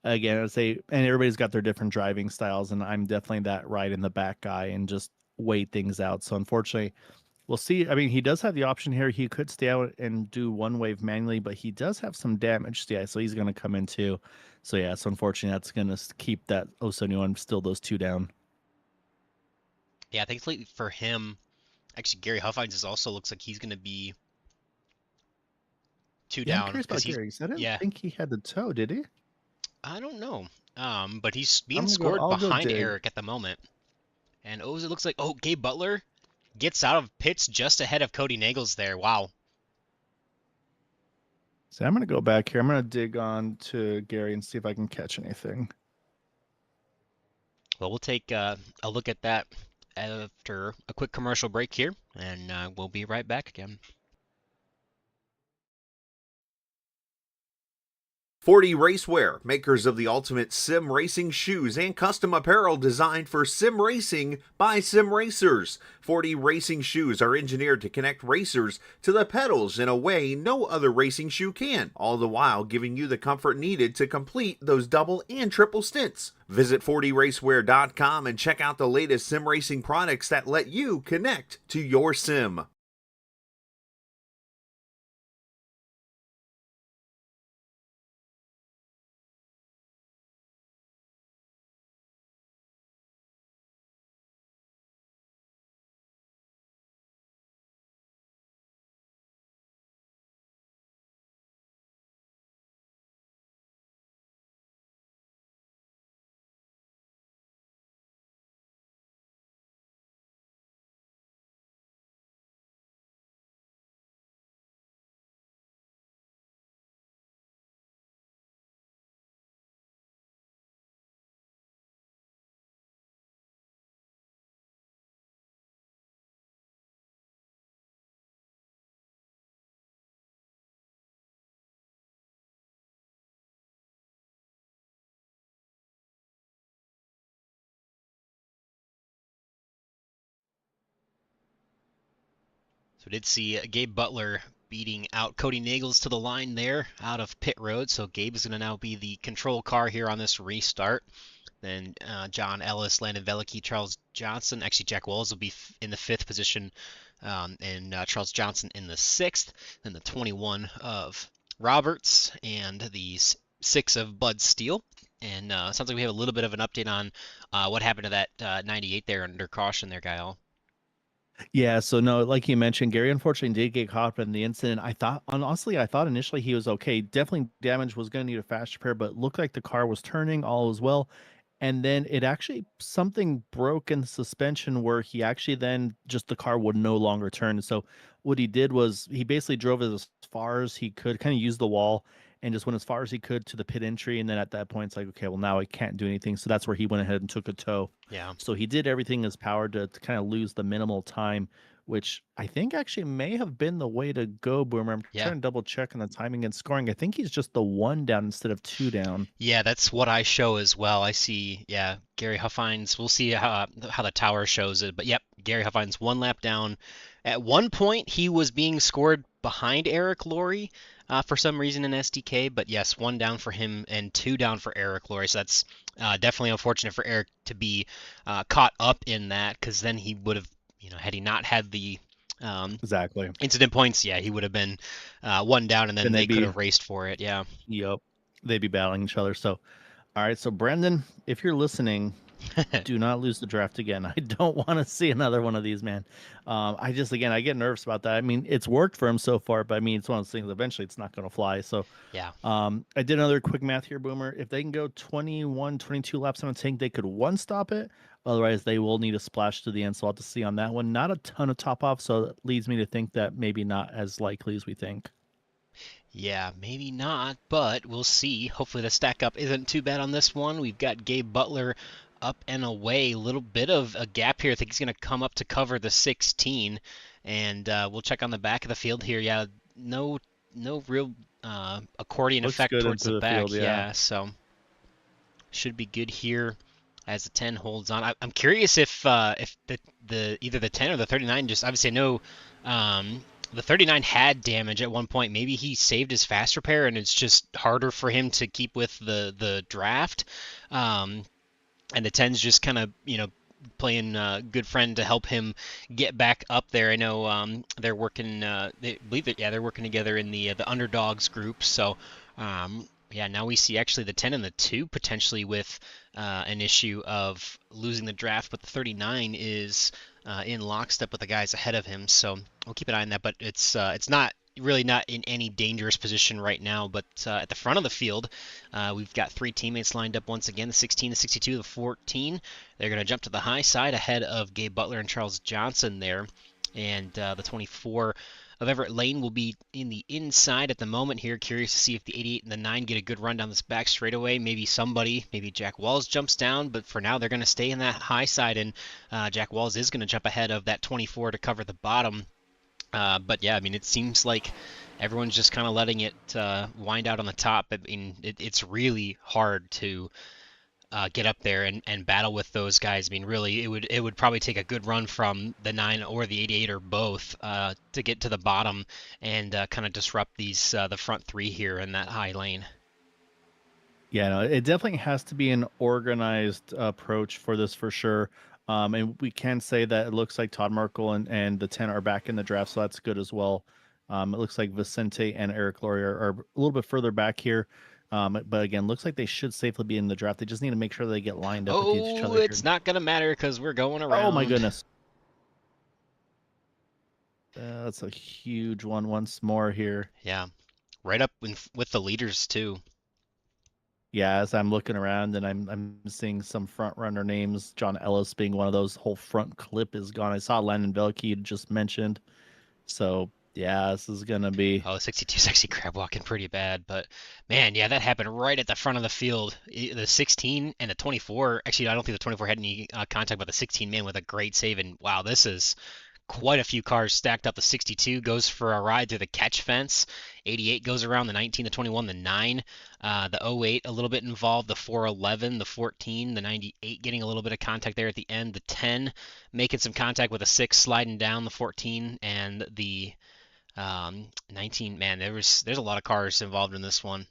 Again, I would say, and everybody's got their different driving styles, and I'm definitely that right in the back guy and just wait things out. So unfortunately, we'll see. I mean, he does have the option here. He could stay out and do one wave manually, but he does have some damage. Yeah, so he's going to come in too. So yeah, so unfortunately, that's going to keep that 071 still those 2 down. Yeah, thankfully for him, actually Gary Huffines is also looks like he's going to be two Yeah, I'm down curious because about Gary. 'Cause I didn't yeah, think he had the toe, did he? I don't know, but he's being I'm gonna go. scored I'll go behind dig. Eric at the moment, and it looks like Gabe Butler gets out of pits just ahead of Cody Nagels there. Wow. So I'm gonna go back here. I'm gonna dig on to Gary and see if I can catch anything. Well, we'll take a look at that after a quick commercial break here, and we'll be right back again. 40 Racewear, makers of the ultimate sim racing shoes and custom apparel designed for sim racing by sim racers. 40 racing shoes are engineered to connect racers to the pedals in a way no other racing shoe can, all the while giving you the comfort needed to complete those double and triple stints. Visit 40racewear.com and check out the latest sim racing products that let you connect to your sim. So we did see Gabe Butler beating out Cody Nagels to the line there out of pit road. So Gabe is going to now be the control car here on this restart. Then John Ellis, Landon Velicki, Charles Johnson. Actually, Jack Walls will be in the fifth position, and Charles Johnson in the sixth. Then the 21 of Roberts and the 6 of Bud Steele. And sounds like we have a little bit of an update on what happened to that 98 there under caution there, Kyle. Yeah, so no, like you mentioned, Gary unfortunately did get caught up in the incident. Honestly, I thought initially he was okay. Definitely damage was going to need a fast repair, but looked like the car was turning, all was well. And then it actually something broke in the suspension where he actually then just the car would no longer turn. So what he did was he basically drove it as far as he could, kind of use the wall, and just went as far as he could to the pit entry. And then at that point, it's like, okay, well, now I can't do anything. So that's where he went ahead and took a tow. Yeah. So he did everything in his power to kind of lose the minimal time, which I think actually may have been the way to go, Boomer. I'm Yeah. trying to double check on the timing and scoring. I think he's just the 1 down instead of 2 down. Yeah, that's what I show as well. I see, yeah, Gary Huffines. We'll see how the tower shows it, but yep, Gary Huffines 1 lap down. At one point, he was being scored behind Eric Laurie for some reason in SDK, but yes, 1 down for him and 2 down for Eric Laurie. So that's definitely unfortunate for Eric to be caught up in that, because then he would have, had he not had the Exactly. incident points, yeah, he would have been 1 down, and then And they they'd could be, have raced for it. Yeah. yep, they'd be battling each other. So, all right. So, Brendan, if you're listening, do not lose the draft again. I don't want to see another one of these, man. I just, again, I get nervous about that. I mean, it's worked for him so far, but I mean, it's one of those things. Eventually, it's not going to fly. So, Yeah. I did another quick math here, Boomer. If they can go 21, 22 laps on a tank, they could one stop it. Otherwise, they will need a splash to the end. So I'll have to see on that one. Not a ton of top off, so that leads me to think that maybe not as likely as we think. Yeah, maybe not, but we'll see. Hopefully the stack up isn't too bad on this one. We've got Gabe Butler up and away. A little bit of a gap here. I think he's going to come up to cover the 16, and we'll check on the back of the field here. Yeah, no real accordion Looks effect good towards into the the back. field, yeah. Yeah, so should be good here as the 10 holds on. I'm curious if the either the 10 or the 39, just obviously I know the 39 had damage at one point. Maybe he saved his fast repair and it's just harder for him to keep with the draft. And the 10's just kind of, playing good friend to help him get back up there. I know they're working. They believe that, yeah, they're working together in the underdogs group. So yeah, now we see actually the 10 and the 2 potentially with an issue of losing the draft, but the 39 is in lockstep with the guys ahead of him. So we'll keep an eye on that. But it's not really not in any dangerous position right now. But at the front of the field, we've got 3 teammates lined up once again: the 16, the 62, the 14. They're going to jump to the high side ahead of Gabe Butler and Charles Johnson there, and the 24 of Everett Lane will be in the inside at the moment here. Curious to see if the 88 and the 9 get a good run down this back straightaway. Maybe Jack Walls jumps down, but for now they're going to stay in that high side, and Jack Walls is going to jump ahead of that 24 to cover the bottom. But yeah, I mean, it seems like everyone's just kind of letting it wind out on the top. I mean, it's really hard to get up there and battle with those guys. I mean, really, it would probably take a good run from the 9 or the 88 or both to get to the bottom and kind of disrupt these the front 3 here in that high lane. Yeah, no, it definitely has to be an organized approach for this for sure. And we can say that it looks like Todd Merkel and the 10 are back in the draft, so that's good as well. It looks like Vicente and Eric Laurie are a little bit further back here. But again, looks like they should safely be in the draft. They just need to make sure they get lined up with each other. It's not going to matter because we're going around. Oh my goodness. That's a huge one once more here. Yeah, right up with the leaders too. Yeah, as I'm looking around and I'm seeing some front runner names, John Ellis being one of those. Whole front clip is gone. I saw Landon Velke just mentioned. So yeah, this is gonna be. Oh, 62 sexy crab walking pretty bad, but man, yeah, that happened right at the front of the field. The 16 and the 24. Actually, I don't think the 24 had any contact, but the 16 man with a great save. And wow, this is quite a few cars stacked up. The 62 goes for a ride through the catch fence. 88 goes around the 19, the 21, the 9. The 08 a little bit involved. The 411, the 14, the 98 getting a little bit of contact there at the end. The 10 making some contact with a 6 sliding down the 14, and the 19. Man, there's a lot of cars involved in this one.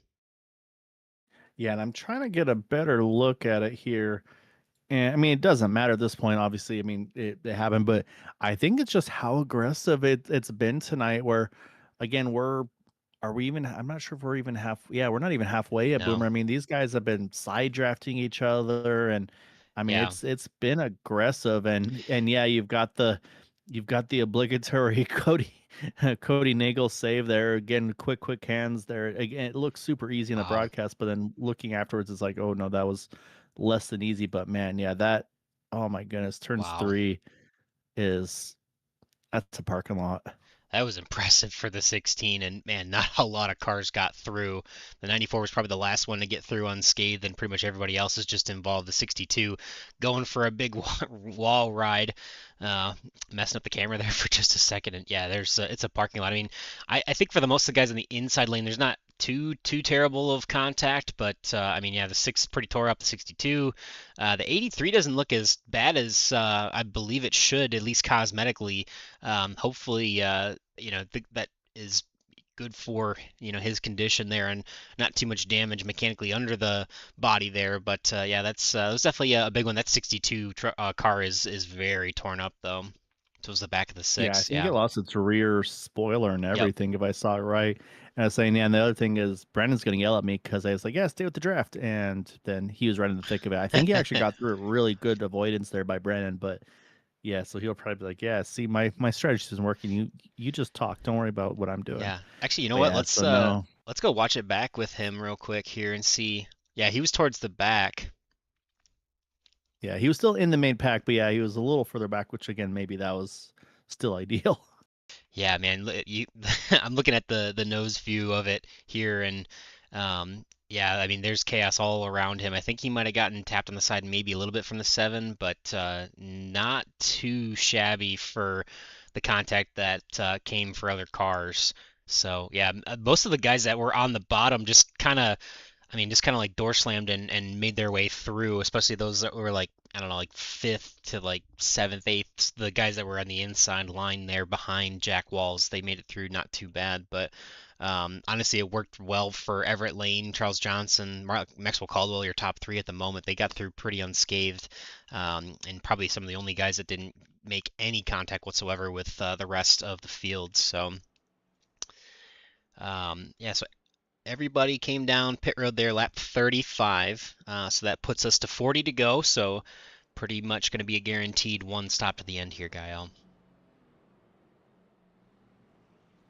Yeah, and I'm trying to get a better look at it here. And I mean, it doesn't matter at this point, obviously. I mean, it happened, but I think it's just how aggressive it's been tonight. Where, again, are we even? I'm not sure if we're even half. Yeah, we're not even halfway yet, No. Boomer. I mean, these guys have been side drafting each other, and I mean, Yeah. it's been aggressive. And yeah, you've got the obligatory Cody Nagel save there again. Quick hands there. Again, it looks super easy in the Wow. broadcast, but then looking afterwards, it's like, oh no, that was less than easy. But man, yeah, that. Oh my goodness, turns Wow. 3 is that's a parking lot. That was impressive for the 16, and man, not a lot of cars got through. The 94 was probably the last one to get through unscathed, and pretty much everybody else is just involved. The 62 going for a big wall ride, uh, messing up the camera there for just a second, and yeah, it's a parking lot. I mean, I think for the most of the guys in the inside lane, there's not too terrible of contact, but I mean, yeah, the 6 is pretty tore up. The 62, the 83 doesn't look as bad as I believe it should, at least cosmetically. Hopefully, that is good for his condition there and not too much damage mechanically under the body there. But yeah, that's definitely a big one. That 62 car is very torn up though. So it was the back of the Yeah, I 6. think Yeah. it lost its rear spoiler and Yep. everything, if I saw it right. And I was saying, yeah, and the other thing is Brandon's going to yell at me because I was like, yeah, stay with the draft. And then he was right in the thick of it. I think he actually got through a really good avoidance there by Brandon. But yeah, so he'll probably be like, yeah, see, my strategy isn't working. You just talk. Don't worry about what I'm doing. Yeah. Actually, you know But what? yeah, so no. Let's go watch it back with him real quick here and see. Yeah, he was towards the back. Yeah, he was still in the main pack, but yeah, he was a little further back, which again, maybe that was still ideal. Yeah, man, I'm looking at the nose view of it here, and yeah, I mean, there's chaos all around him. I think he might have gotten tapped on the side, maybe a little bit from the 7, but not too shabby for the contact that came for other cars. So yeah, most of the guys that were on the bottom just kind of I mean, just kind of like door slammed and made their way through, especially those that were like, I don't know, like fifth to like seventh, eighth. The guys that were on the inside line there behind Jack Walls, they made it through not too bad. But honestly, it worked well for Everett Lane, Charles Johnson, Maxwell Caldwell, your top three at the moment. They got through pretty unscathed, and probably some of the only guys that didn't make any contact whatsoever with the rest of the field. So, yeah, so everybody came down pit road there, lap 35. So that puts us to 40 to go. So pretty much going to be a guaranteed one stop to the end here, Gael.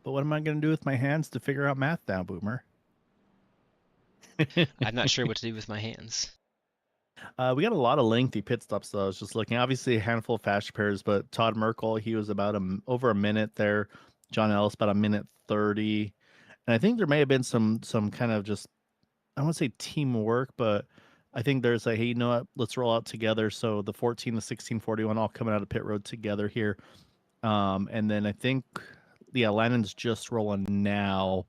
But what am I going to do with my hands to figure out math now, Boomer? I'm not sure what to do with my hands. We got a lot of lengthy pit stops, though. I was just looking. Obviously, a handful of fast pairs, but Todd Merkel, he was about over a minute there. John Ellis, about a minute 30. And I think there may have been some kind of just, I won't say teamwork, but I think there's a, hey, you know what? Let's roll out together. So the 14, the 16, 41 all coming out of pit road together here. And then I think, yeah, Lannon's just rolling now.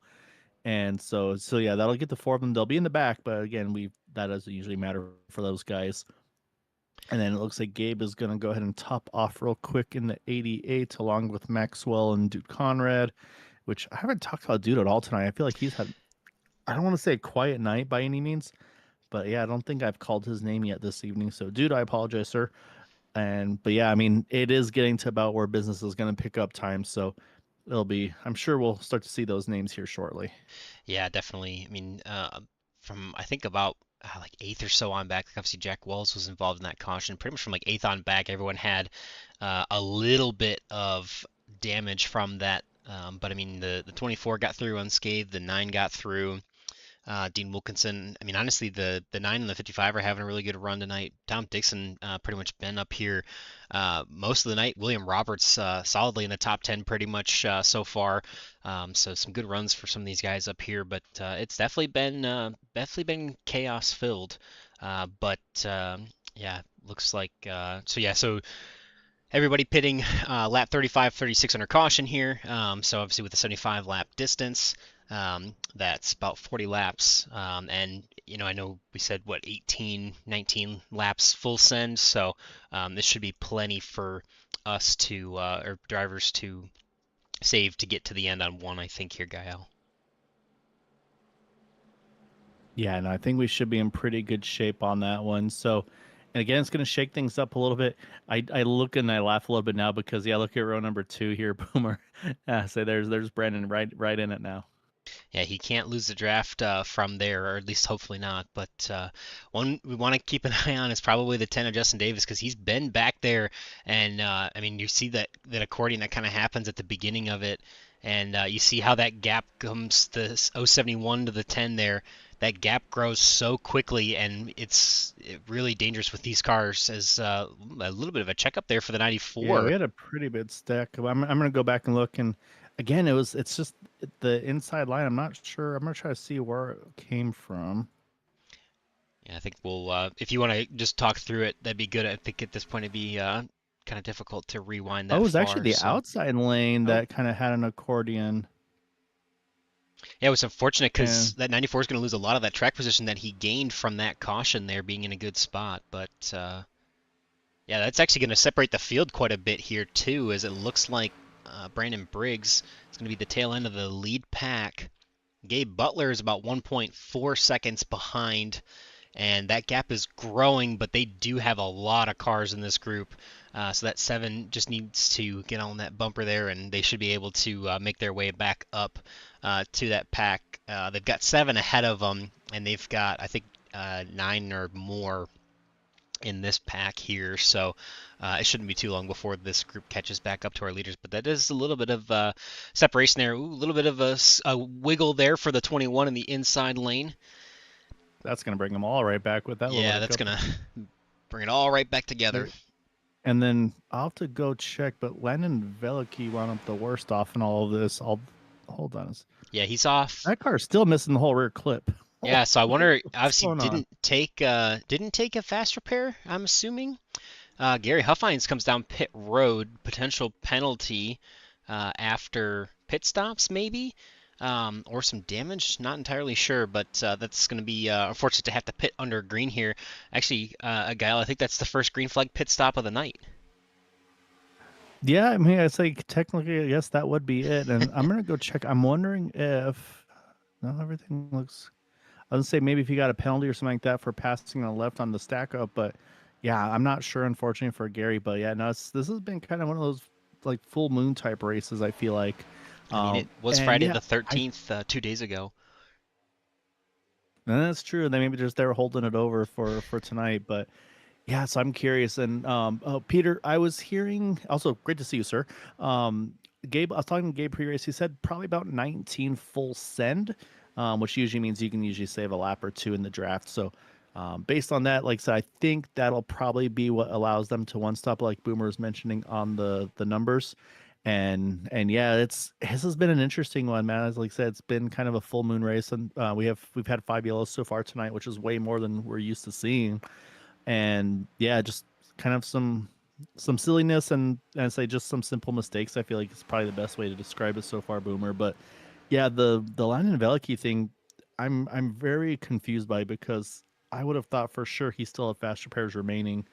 And so yeah, that'll get the four of them. They'll be in the back, but again, that doesn't usually matter for those guys. And then it looks like Gabe is going to go ahead and top off real quick in the 88, along with Maxwell and Dude Conrad, which I haven't talked about Dude at all tonight. I feel like he's had, I don't want to say a quiet night by any means, but yeah, I don't think I've called his name yet this evening. So, Dude, I apologize, sir. But yeah, I mean, it is getting to about where business is going to pick up time. So I'm sure we'll start to see those names here shortly. Yeah, definitely. I mean, from I think about like eighth or so on back, like obviously Jack Wells was involved in that caution. Pretty much from like eighth on back, everyone had a little bit of damage from that. But I mean, the 24 got through unscathed, the 9 got through. Dean Wilkinson. I mean, honestly, the 9 and the 55 are having a really good run tonight. Tom Dixon pretty much been up here most of the night. William Roberts solidly in the top 10 pretty much so far. So some good runs for some of these guys up here, but it's definitely been chaos filled. But yeah, looks like so everybody pitting lap 35, 36 under caution here. So obviously with the 75 lap distance, that's about 40 laps. And I know we said 18, 19 laps full send. So this should be plenty for us to or drivers to save to get to the end on one. I think here, Gael. Yeah, and I think we should be in pretty good shape on that one. So, and again, it's going to shake things up a little bit. I look and I laugh a little bit now because yeah, look at row number 2 here, Boomer. So there's Brandon right in it now. Yeah, he can't lose the draft from there, or at least hopefully not. But one we want to keep an eye on is probably the 10 of Justin Davis because he's been back there, and I mean you see that accordion that kind of happens at the beginning of it, and you see how that gap comes the 071 to the 10 there. That gap grows so quickly, and it's really dangerous with these cars. As a little bit of a checkup there for the Yeah, 94. we had a pretty big stack. I'm going to go back and look, and again, it's just the inside line. I'm not sure. I'm gonna try to see where it came from. Yeah, I think we'll, if you want to just talk through it, that'd be good. I think at this point it'd be kind of difficult to rewind Oh, it that was actually far. the So, outside lane oh, that kind of had an accordion. yeah, it was unfortunate because And that 94 is going to lose a lot of that track position that he gained from that caution there being in a good spot. But yeah, that's actually going to separate the field quite a bit here too, as it looks like Brandon Briggs is going to be the tail end of the lead pack. Gabe Butler is about 1.4 seconds behind, and that gap is growing, but they do have a lot of cars in this group. So that 7 just needs to get on that bumper there, and they should be able to make their way back up to that pack. They've got 7 ahead of them, and they've got, I think, 9 or more in this pack here. So it shouldn't be too long before this group catches back up to our leaders. But that is a little bit of separation there. Ooh, a little bit of a wiggle there for the 21 in the inside lane. that's gonna bring them all right back with that little Yeah, that's hiccup. going to bring it all right back together. There. And then I'll have to go check, but Landon Veliky wound up the worst off in all of this. I'll hold on. Yeah, he's off. That car's still missing the whole rear clip. Yeah, so I wonder. What's Obviously, going on? didn't take a fast repair. I'm assuming. Gary Huffines comes down pit road, potential penalty after pit stops, maybe, or some damage. Not entirely sure, but that's going to be unfortunate to have to pit under green here. Actually, Guile, I think that's the first green flag pit stop of the night. Yeah, I mean, I say technically, I guess that would be it. And I'm gonna go check. I'm wondering if no, everything looks. I was gonna say maybe if you got a penalty or something like that for passing on the left on the stack up, but yeah, I'm not sure. Unfortunately for Gary, but yeah, no, this has been kind of one of those like full moon type races. I feel like, I mean, it was and Friday yeah, the 13th, 2 days ago. and that's true. They maybe just they were holding it over for tonight, but yeah. So I'm curious. And oh, Peter, I was hearing also great to see you, sir. Gabe, I was talking to Gabe pre-race. He said probably about 19 full send, which usually means you can usually save a lap or two in the draft. So based on that, like I said, I think that'll probably be what allows them to one stop, like Boomer was mentioning on the numbers. And yeah, this has been an interesting one, man. As like I said, it's been kind of a full moon race, and we've had 5 yellows so far tonight, which is way more than we're used to seeing. And yeah, just kind of some silliness and say just some simple mistakes. I feel like it's probably the best way to describe it so far, Boomer. But yeah, the Landon Veliky thing, I'm very confused by because I would have thought for sure he still had fast repairs remaining.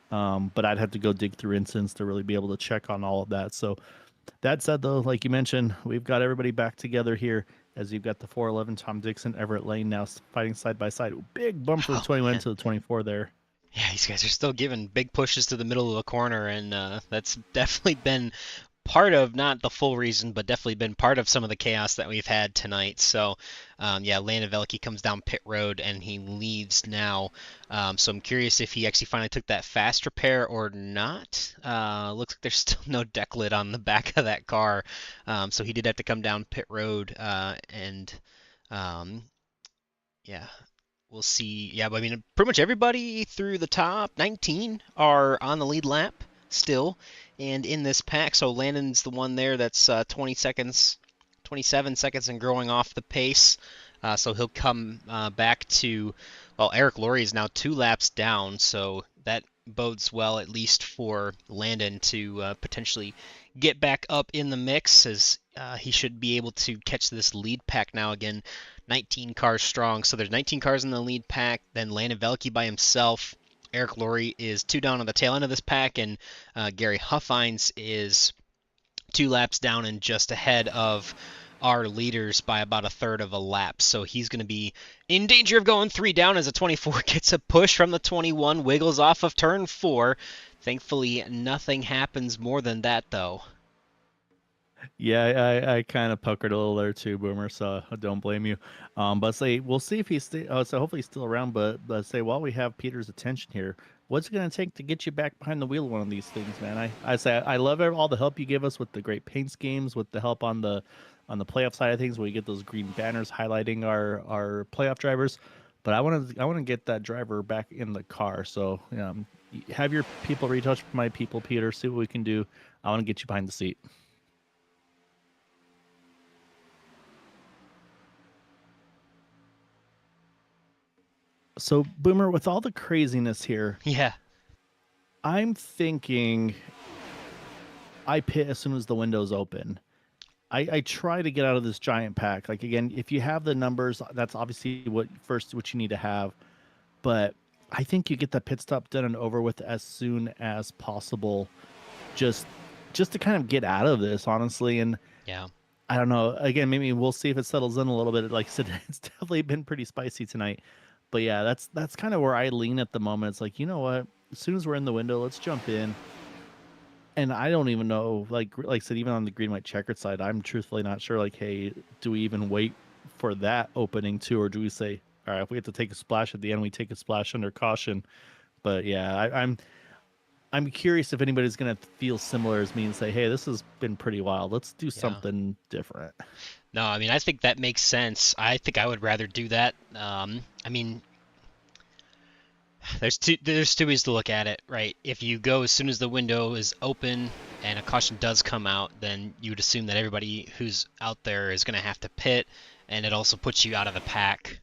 But I'd have to go dig through incidents to really be able to check on all of that. So that said, though, like you mentioned, we've got everybody back together here as you've got the 411 Tom Dixon, Everett Lane now fighting side by side. Big bump from the Oh 21 man. to the 24 there. Yeah, these guys are still giving big pushes to the middle of the corner, and that's definitely been part of, not the full reason, but definitely been part of some of the chaos that we've had tonight. So, yeah, Landon Veliky comes down pit road and he leaves now. So I'm curious if he actually finally took that fast repair or not. Looks like there's still no deck lid on the back of that car. So he did have to come down pit road and um, yeah, we'll see. Yeah, but I mean, pretty much everybody through the top 19 are on the lead lap still, and in this pack. So Landon's the one there that's 20 seconds, 27 seconds, and growing off the pace. So he'll come back to. Well, Eric Laurie is now 2 laps down, so that bodes well at least for Landon to potentially get back up in the mix, as he should be able to catch this lead pack now again. 19 cars strong. So there's 19 cars in the lead pack. Then Landon Velke by himself. Eric Laurie is 2 down on the tail end of this pack, and Gary Huffines is 2 laps down and just ahead of our leaders by about a third of a lap. So he's going to be in danger of going 3 down as a 24 gets a push from the 21, wiggles off of turn 4. Thankfully, nothing happens more than that, though. Yeah, I kind of puckered a little there too, Boomer. So I don't blame you. But say we'll see if he's still. So hopefully he's still around. But say while we have Peter's attention here, what's it gonna take to get you back behind the wheel of one of these things, man? I say I love all the help you give us with the great paint schemes, with the help on the playoff side of things, where you get those green banners highlighting our playoff drivers. But I want to get that driver back in the car. So have your people reach out to my people, Peter. See what we can do. I want to get you behind the seat. So, Boomer, with all the craziness here, Yeah. I'm thinking I pit as soon as the window's open. I try to get out of this giant pack. Like again, if you have the numbers, that's obviously what you need to have. But I think you get the pit stop done and over with as soon as possible, just just to kind of get out of this, honestly. And Yeah. I don't know. Again, maybe we'll see if it settles in a little bit. Like I said, it's definitely been pretty spicy tonight. But yeah, that's kind of where I lean at the moment. It's like, you know what? As soon as we're in the window, let's jump in. And I don't even know, like I said, even on the green white checkered side, I'm truthfully not sure. Like, hey, do we even wait for that opening too, or do we say, all right, if we have to take a splash at the end, we take a splash under caution? But yeah, I'm curious if anybody's gonna feel similar as me and say, hey, this has been pretty wild. Let's do Yeah. something different. No, I mean, I think that makes sense. I think I would rather do that. I mean, there's two ways to look at it, right? If you go as soon as the window is open and a caution does come out, then you would assume that everybody who's out there is going to have to pit, and it also puts you out of the pack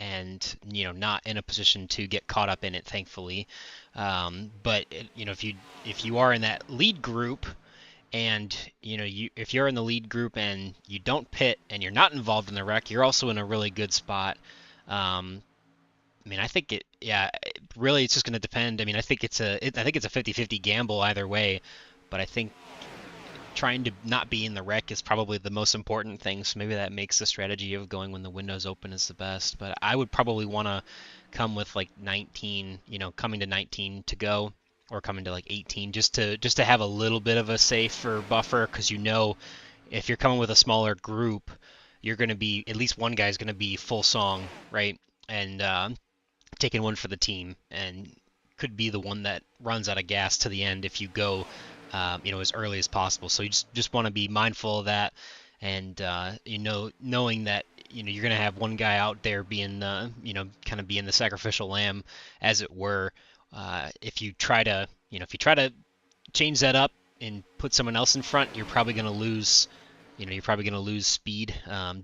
and not in a position to get caught up in it, thankfully. But if you are in that lead group and if you're in the lead group and you don't pit and you're not involved in the wreck, you're also in a really good spot. Um, I mean, I think really it's just going to depend. I mean, I think it's a 50-50 gamble either way, but I think trying to not be in the wreck is probably the most important thing. So maybe that makes the strategy of going when the window's open is the best. But I would probably want to come with like 19, coming to 19 to go, or coming to like 18, just to have a little bit of a safer buffer, because if you're coming with a smaller group, you're going to be at least one guy's going to be full song, right? And taking one for the team, and could be the one that runs out of gas to the end if you go, as early as possible. So you just want to be mindful of that, and knowing that you're going to have one guy out there being kind of being the sacrificial lamb, as it were. If you try to change that up and put someone else in front, you're probably going to lose. You're probably going to lose speed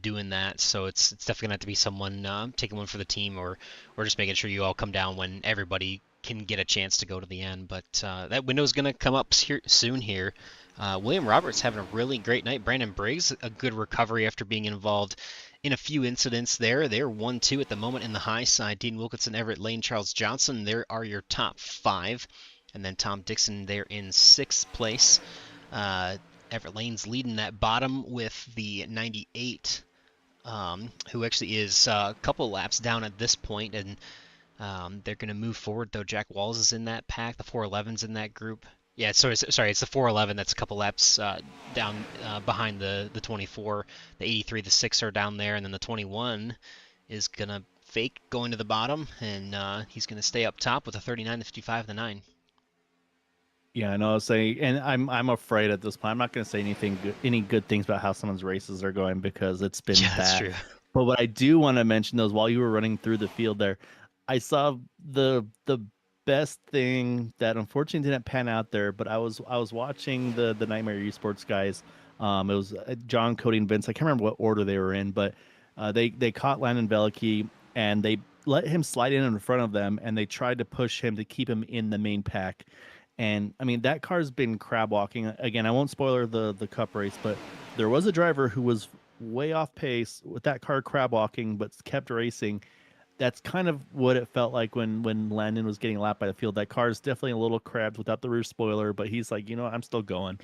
doing that. So it's definitely going to have to be someone taking one for the team, or just making sure you all come down when everybody can get a chance to go to the end. But that window is going to come up soon here. William Roberts having a really great night. Brandon Briggs, a good recovery after being involved in a few incidents there. They're 1-2 at the moment in the high side. Dean Wilkinson, Everett Lane, Charles Johnson, there are your top five. And then Tom Dixon there in sixth place. Everett Lane's leading that bottom with the 98, who actually is a couple laps down at this point, and they're going to move forward, though. Jack Walls is in that pack. The 411's in that group. Yeah, sorry, it's the 411 that's a couple laps down behind the 24. The 83, the 6 are down there, and then the 21 is going to fake going to the bottom, and he's going to stay up top with the 39, the 55, the 9. Yeah, I know. I was saying, and I'm afraid at this point. I'm not going to say any good things about how someone's races are going because it's been Yeah, that's bad. true. But what I do want to mention though is while you were running through the field there, I saw the best thing that unfortunately didn't pan out there. But I was watching the Nightmare Esports guys. It was John, Cody, and Vince. I can't remember what order they were in, but they caught Landon Velicki and they let him slide in front of them, and they tried to push him to keep him in the main pack. And I mean, that car's been crab walking. Again, I won't spoiler the cup race, but there was a driver who was way off pace with that car crab walking, but kept racing. That's kind of what it felt like when Landon was getting lapped by the field. That car is definitely a little crabbed without the rear spoiler, but he's like, I'm still going.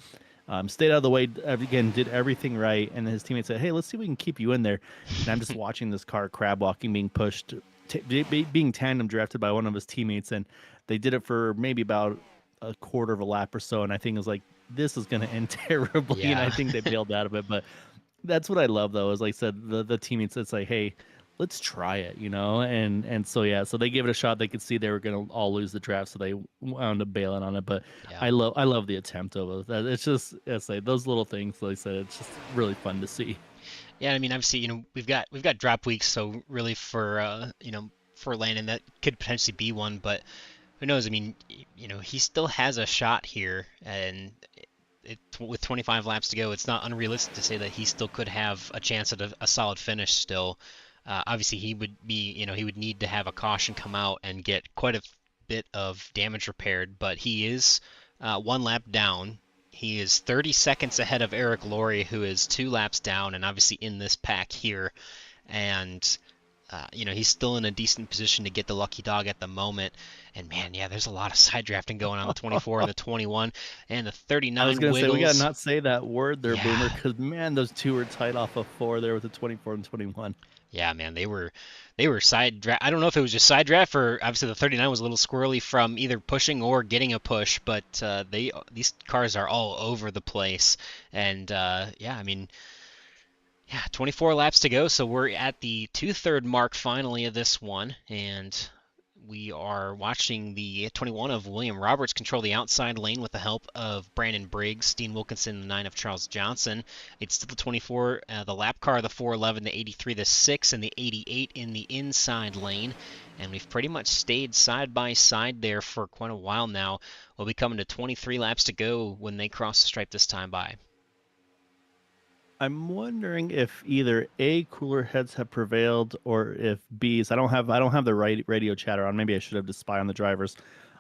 Stayed out of the way again, did everything right, and his teammate said, "Hey, let's see if we can keep you in there." And I'm just watching this car crab walking, being pushed, being tandem drafted by one of his teammates, and they did it for maybe about a quarter of a lap or so, and I think it was like, this is going to end terribly, and I Yeah. think they bailed out of it. But that's what I love, though, is like I said, the teammates, it's like, hey, let's try it, and so yeah, so they gave it a shot. They could see they were going to all lose the draft, so they wound up bailing on it. But Yeah. I love the attempt of it. It's like those little things, like I said, it's just really fun to see. Yeah, I mean, obviously, we've got drop weeks, so really for Landon that could potentially be one, but who knows? I mean, he still has a shot here, and with 25 laps to go, it's not unrealistic to say that he still could have a chance at a solid finish still. Obviously, he would be, he would need to have a caution come out and get quite a bit of damage repaired, but he is 1 lap down. He is 30 seconds ahead of Eric Laurie, who is 2 laps down, and obviously in this pack here. And he's still in a decent position to get the lucky dog at the moment. And man, yeah, there's a lot of side drafting going on the 24 and the 21 and the 39 I was gonna say we gotta wiggles. not say that word there, Yeah. Boomer, because man, those two were tight off of 4 there with the 24 and 21. Yeah, man, they were side draft. I don't know if it was just side draft or obviously the 39 was a little squirrely from either pushing or getting a push, but these cars are all over the place. And yeah, I mean, yeah, 24 laps to go, so we're at the 2/3 mark finally of this one, and we are watching the 21 of William Roberts control the outside lane with the help of Brandon Briggs, Dean Wilkinson, the 9 of Charles Johnson. It's still the 24, the lap car, the 411, the 83, the 6, and the 88 in the inside lane. And we've pretty much stayed side by side there for quite a while now. We'll be coming to 23 laps to go when they cross the stripe this time by. I'm wondering if either A, cooler heads have prevailed, or if B's. I don't have the right radio chatter on. Maybe I should have just spy on the drivers.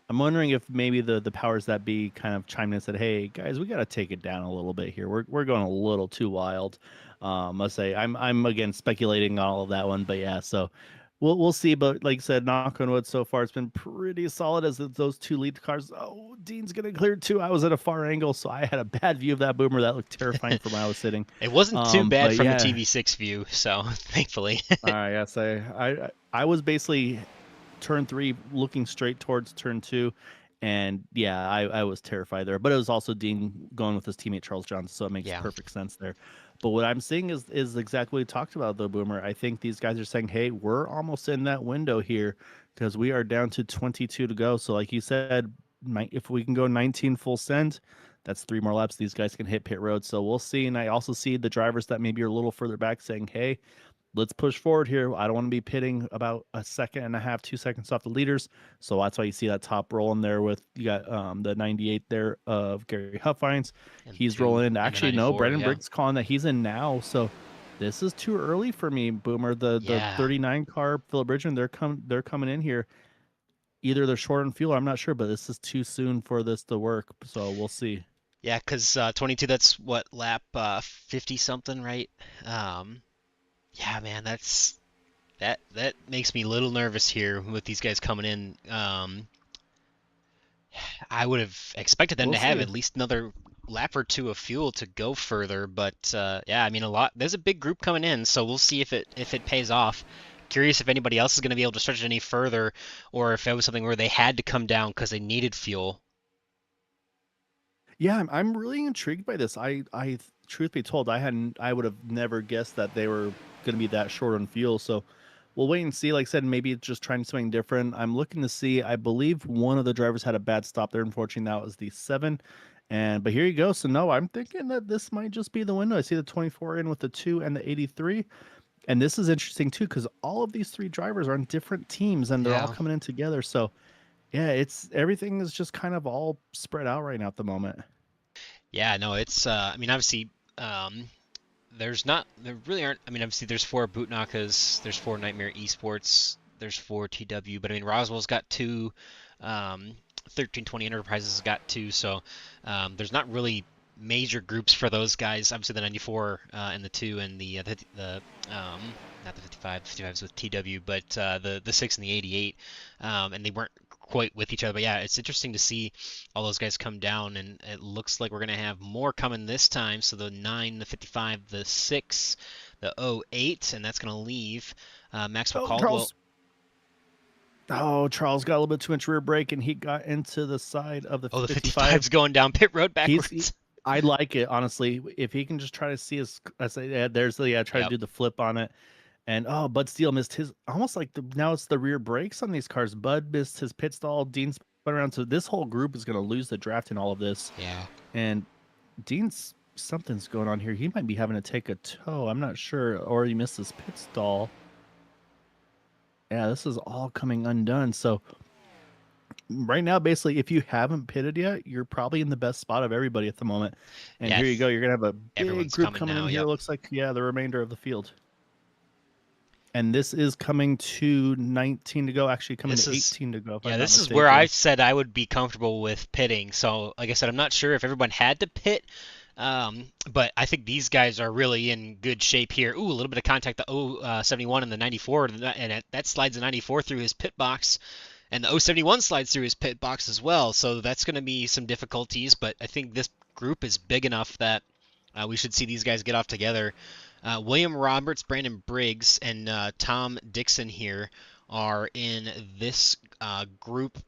I'm wondering if maybe the powers that be kind of chimed in and said, "Hey guys, we got to take it down a little bit here. We're going a little too wild." Let's say I'm again speculating on all of that one, but yeah. So we'll see. But like I said, knock on wood, so far it's been pretty solid as those two lead cars. Oh, Dean's gonna clear too. I was at a far angle, so I had a bad view of that Boomer. That looked terrifying from where I was sitting. It wasn't too bad from yeah. the TV6 view, so thankfully. All right, yeah. So I was basically turn 3 looking straight towards turn 2, and yeah, I was terrified there. But it was also Dean going with his teammate Charles Johnson, so it makes perfect sense there. But what I'm seeing is exactly what we talked about, though, Boomer. I think these guys are saying, hey, we're almost in that window here because we are down to 22 to go. So like you said, if we can go 19 full send, that's 3 more laps. These guys can hit pit road. So we'll see. And I also see the drivers that maybe are a little further back saying, hey, let's push forward here. I don't want to be pitting about 1.5 seconds, 2 seconds off the leaders. So that's why you see that top roll in there with you got the 98 there of Gary Huffines. He's rolling in. Actually, no, Brandon Briggs calling that he's in now. So this is too early for me, Boomer. The 39 car, Philip Bridgman, they're coming in here. Either they're short on fuel, I'm not sure, but this is too soon for this to work. So we'll see. Yeah, because 22, that's what, lap 50 something, right? Yeah, man, that makes me a little nervous here with these guys coming in. I would have expected them to have at least another lap or two of fuel to go further, but yeah, I mean there's a big group coming in, so we'll see if it pays off. Curious if anybody else is going to be able to stretch it any further, or if it was something where they had to come down because they needed fuel. Yeah, I'm really intrigued by this. I truth be told, I would have never guessed that they were going to be that short on fuel. So we'll wait and see. Like I said, maybe it's just trying something different. I'm looking to see. I believe one of the drivers had a bad stop there. Unfortunately, that was the 7. But here you go. So no, I'm thinking that this might just be the window. I see the 24 in with the 2 and the 83. And this is interesting too, because all of these 3 drivers are on different teams and they're all coming in together. So yeah, everything is just kind of all spread out right now at the moment. Yeah, no, it's I mean, obviously, there really aren't. I mean, obviously, there's 4 Bootnakas, there's 4 Nightmare Esports, there's 4 TW, but I mean, Roswell's got 2, 1320 Enterprises has got 2, so there's not really major groups for those guys. Obviously, the 94 and the 2 and the not the 55s with TW, but the 6 and the 88, and they weren't quite with each other. But yeah, it's interesting to see all those guys come down, and it looks like we're going to have more coming this time. So the 9, the 55, the 6, the 08, and that's going to leave Maxwell Caldwell. Charles got a little bit too much rear brake, and he got into the side of the 55. The 55's going down pit road backwards. I like it, honestly. If he can just try to see his, try to do the flip on it. And Bud Steele missed his, almost like now it's the rear brakes on these cars. Bud missed his pit stall. Dean spun around. So this whole group is going to lose the draft in all of this. Yeah. And something's going on here. He might be having to take a tow. I'm not sure. Or he missed his pit stall. Yeah, this is all coming undone. So right now, basically, if you haven't pitted yet, you're probably in the best spot of everybody at the moment. And here you go. You're going to have a big group coming in here. Looks like, the remainder of the field. And this is coming to 19 to go, actually coming This to is 18 to go, if Yeah, I'm not this is where I mistaken. said I would be comfortable with pitting. So, like I said, I'm not sure if everyone had to pit, but I think these guys are really in good shape here. Ooh, a little bit of contact, the 071 and the 94, and that slides the 94 through his pit box, and the 071 slides through his pit box as well. So that's going to be some difficulties, but I think this group is big enough that we should see these guys get off together. William Roberts, Brandon Briggs, and Tom Dixon here are in this group.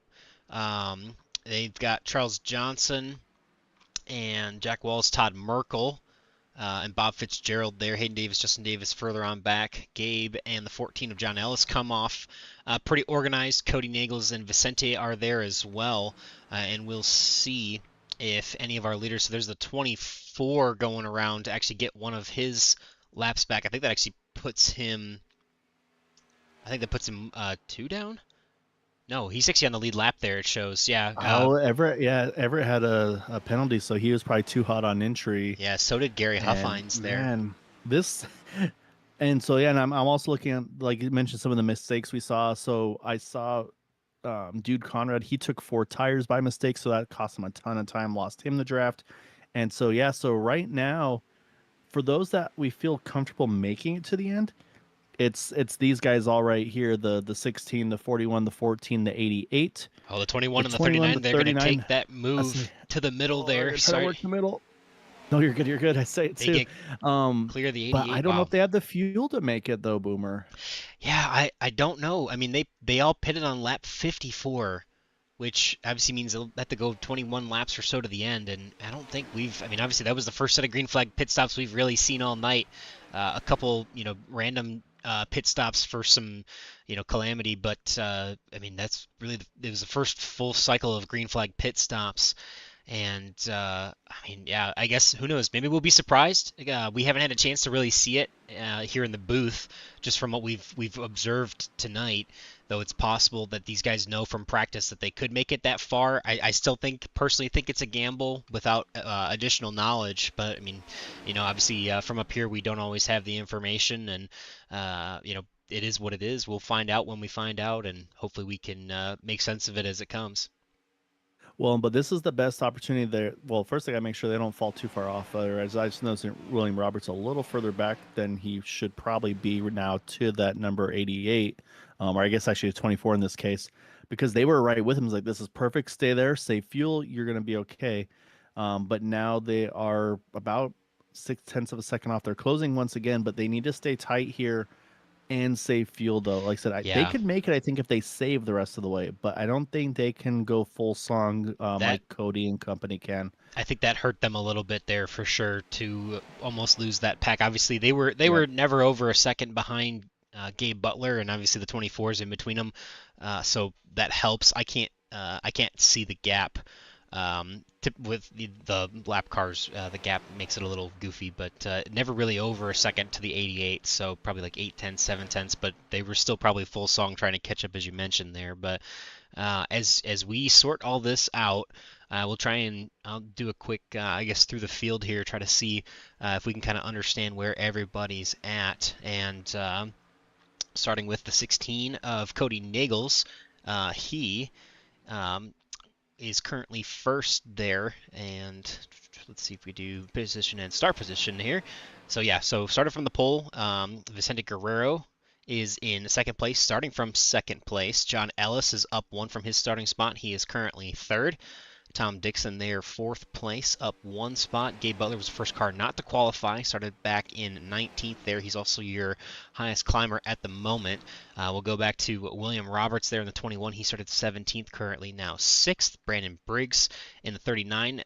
They've got Charles Johnson and Jack Walls, Todd Merkel, and Bob Fitzgerald there. Hayden Davis, Justin Davis further on back. Gabe and the 14 of John Ellis come off pretty organized. Cody Nagels and Vicente are there as well. And we'll see if any of our leaders. So there's the 24 going around to actually get one of his laps back. I think that actually puts him. I think that puts him 2 down. No, he's actually on the lead lap there. It shows. Yeah. Oh, Everett, yeah, Everett had a penalty, so he was probably too hot on entry. Yeah. So did Gary And Huffines there. man, this, and so yeah, and I'm also looking at, like you mentioned, some of the mistakes we saw. So I saw, dude Conrad, he took 4 tires by mistake, so that cost him a ton of time, lost him the draft. And so yeah, so right now, for those that we feel comfortable making it to the end, it's these guys all right here, the 16, the 41, the 14, the 88. Oh, the 21 The and the 21, 39, the they're going to 39. take that move to the middle Oh, there. try to Sorry. work the middle. No, you're good. You're good. I say it They too. get Um, clear the 88. but I don't know Wow. if they have the fuel to make it though, Boomer. Yeah, I don't know. I mean, they all pitted on lap 54, which obviously means they'll have to go 21 laps or so to the end. And I don't think I mean, obviously that was the first set of green flag pit stops we've really seen all night. A couple, random pit stops for some, calamity, but I mean, it was the first full cycle of green flag pit stops. And I mean, yeah, I guess who knows? Maybe we'll be surprised. We haven't had a chance to really see it here in the booth, just from what we've observed tonight. Though it's possible that these guys know from practice that they could make it that far. I still personally think it's a gamble without additional knowledge. But I mean, obviously from up here we don't always have the information, and it is what it is. We'll find out when we find out, and hopefully we can make sense of it as it comes. Well, but this is the best opportunity there. Well, first I gotta make sure they don't fall too far off. Otherwise, I just noticed that William Roberts a little further back than he should probably be now to that number 88, or I guess actually 24 in this case, because they were right with him. It's like, this is perfect. Stay there, save fuel. You're gonna be okay. But now they are about 0.6 of a second off. They're closing once again, but they need to stay tight here and save fuel though. Like I said, they Yeah, could make it, I think, if they save the rest of the way, but I don't think they can go full song that like Cody and company can. I think that hurt them a little bit there for sure to almost lose that pack. Obviously, they Yep. were never over a second behind Gabe Butler, and obviously the 24s in between them, so that helps. I can't see the gap. With the lap cars, the gap makes it a little goofy, but never really over a second to the 88, so probably like 8 tenths, 7 tenths, but they were still probably full song trying to catch up as you mentioned there. But as we sort all this out, we'll try and I'll do a quick, I guess, through the field here, try to see if we can kind of understand where everybody's at. And starting with the 16 of Cody Nagels, he um, is currently first there. And let's see if we do position and start position here. So yeah, so started from the pole, Vicente Guerrero is in second place, starting from second place. John Ellis is up 1 from his starting spot. He is currently third. Tom Dixon there, 4th place, up 1 spot. Gabe Butler was the first car not to qualify, started back in 19th there. He's also your highest climber at the moment. We'll go back to William Roberts there in the 21. He started 17th, currently now 6th. Brandon Briggs in the 39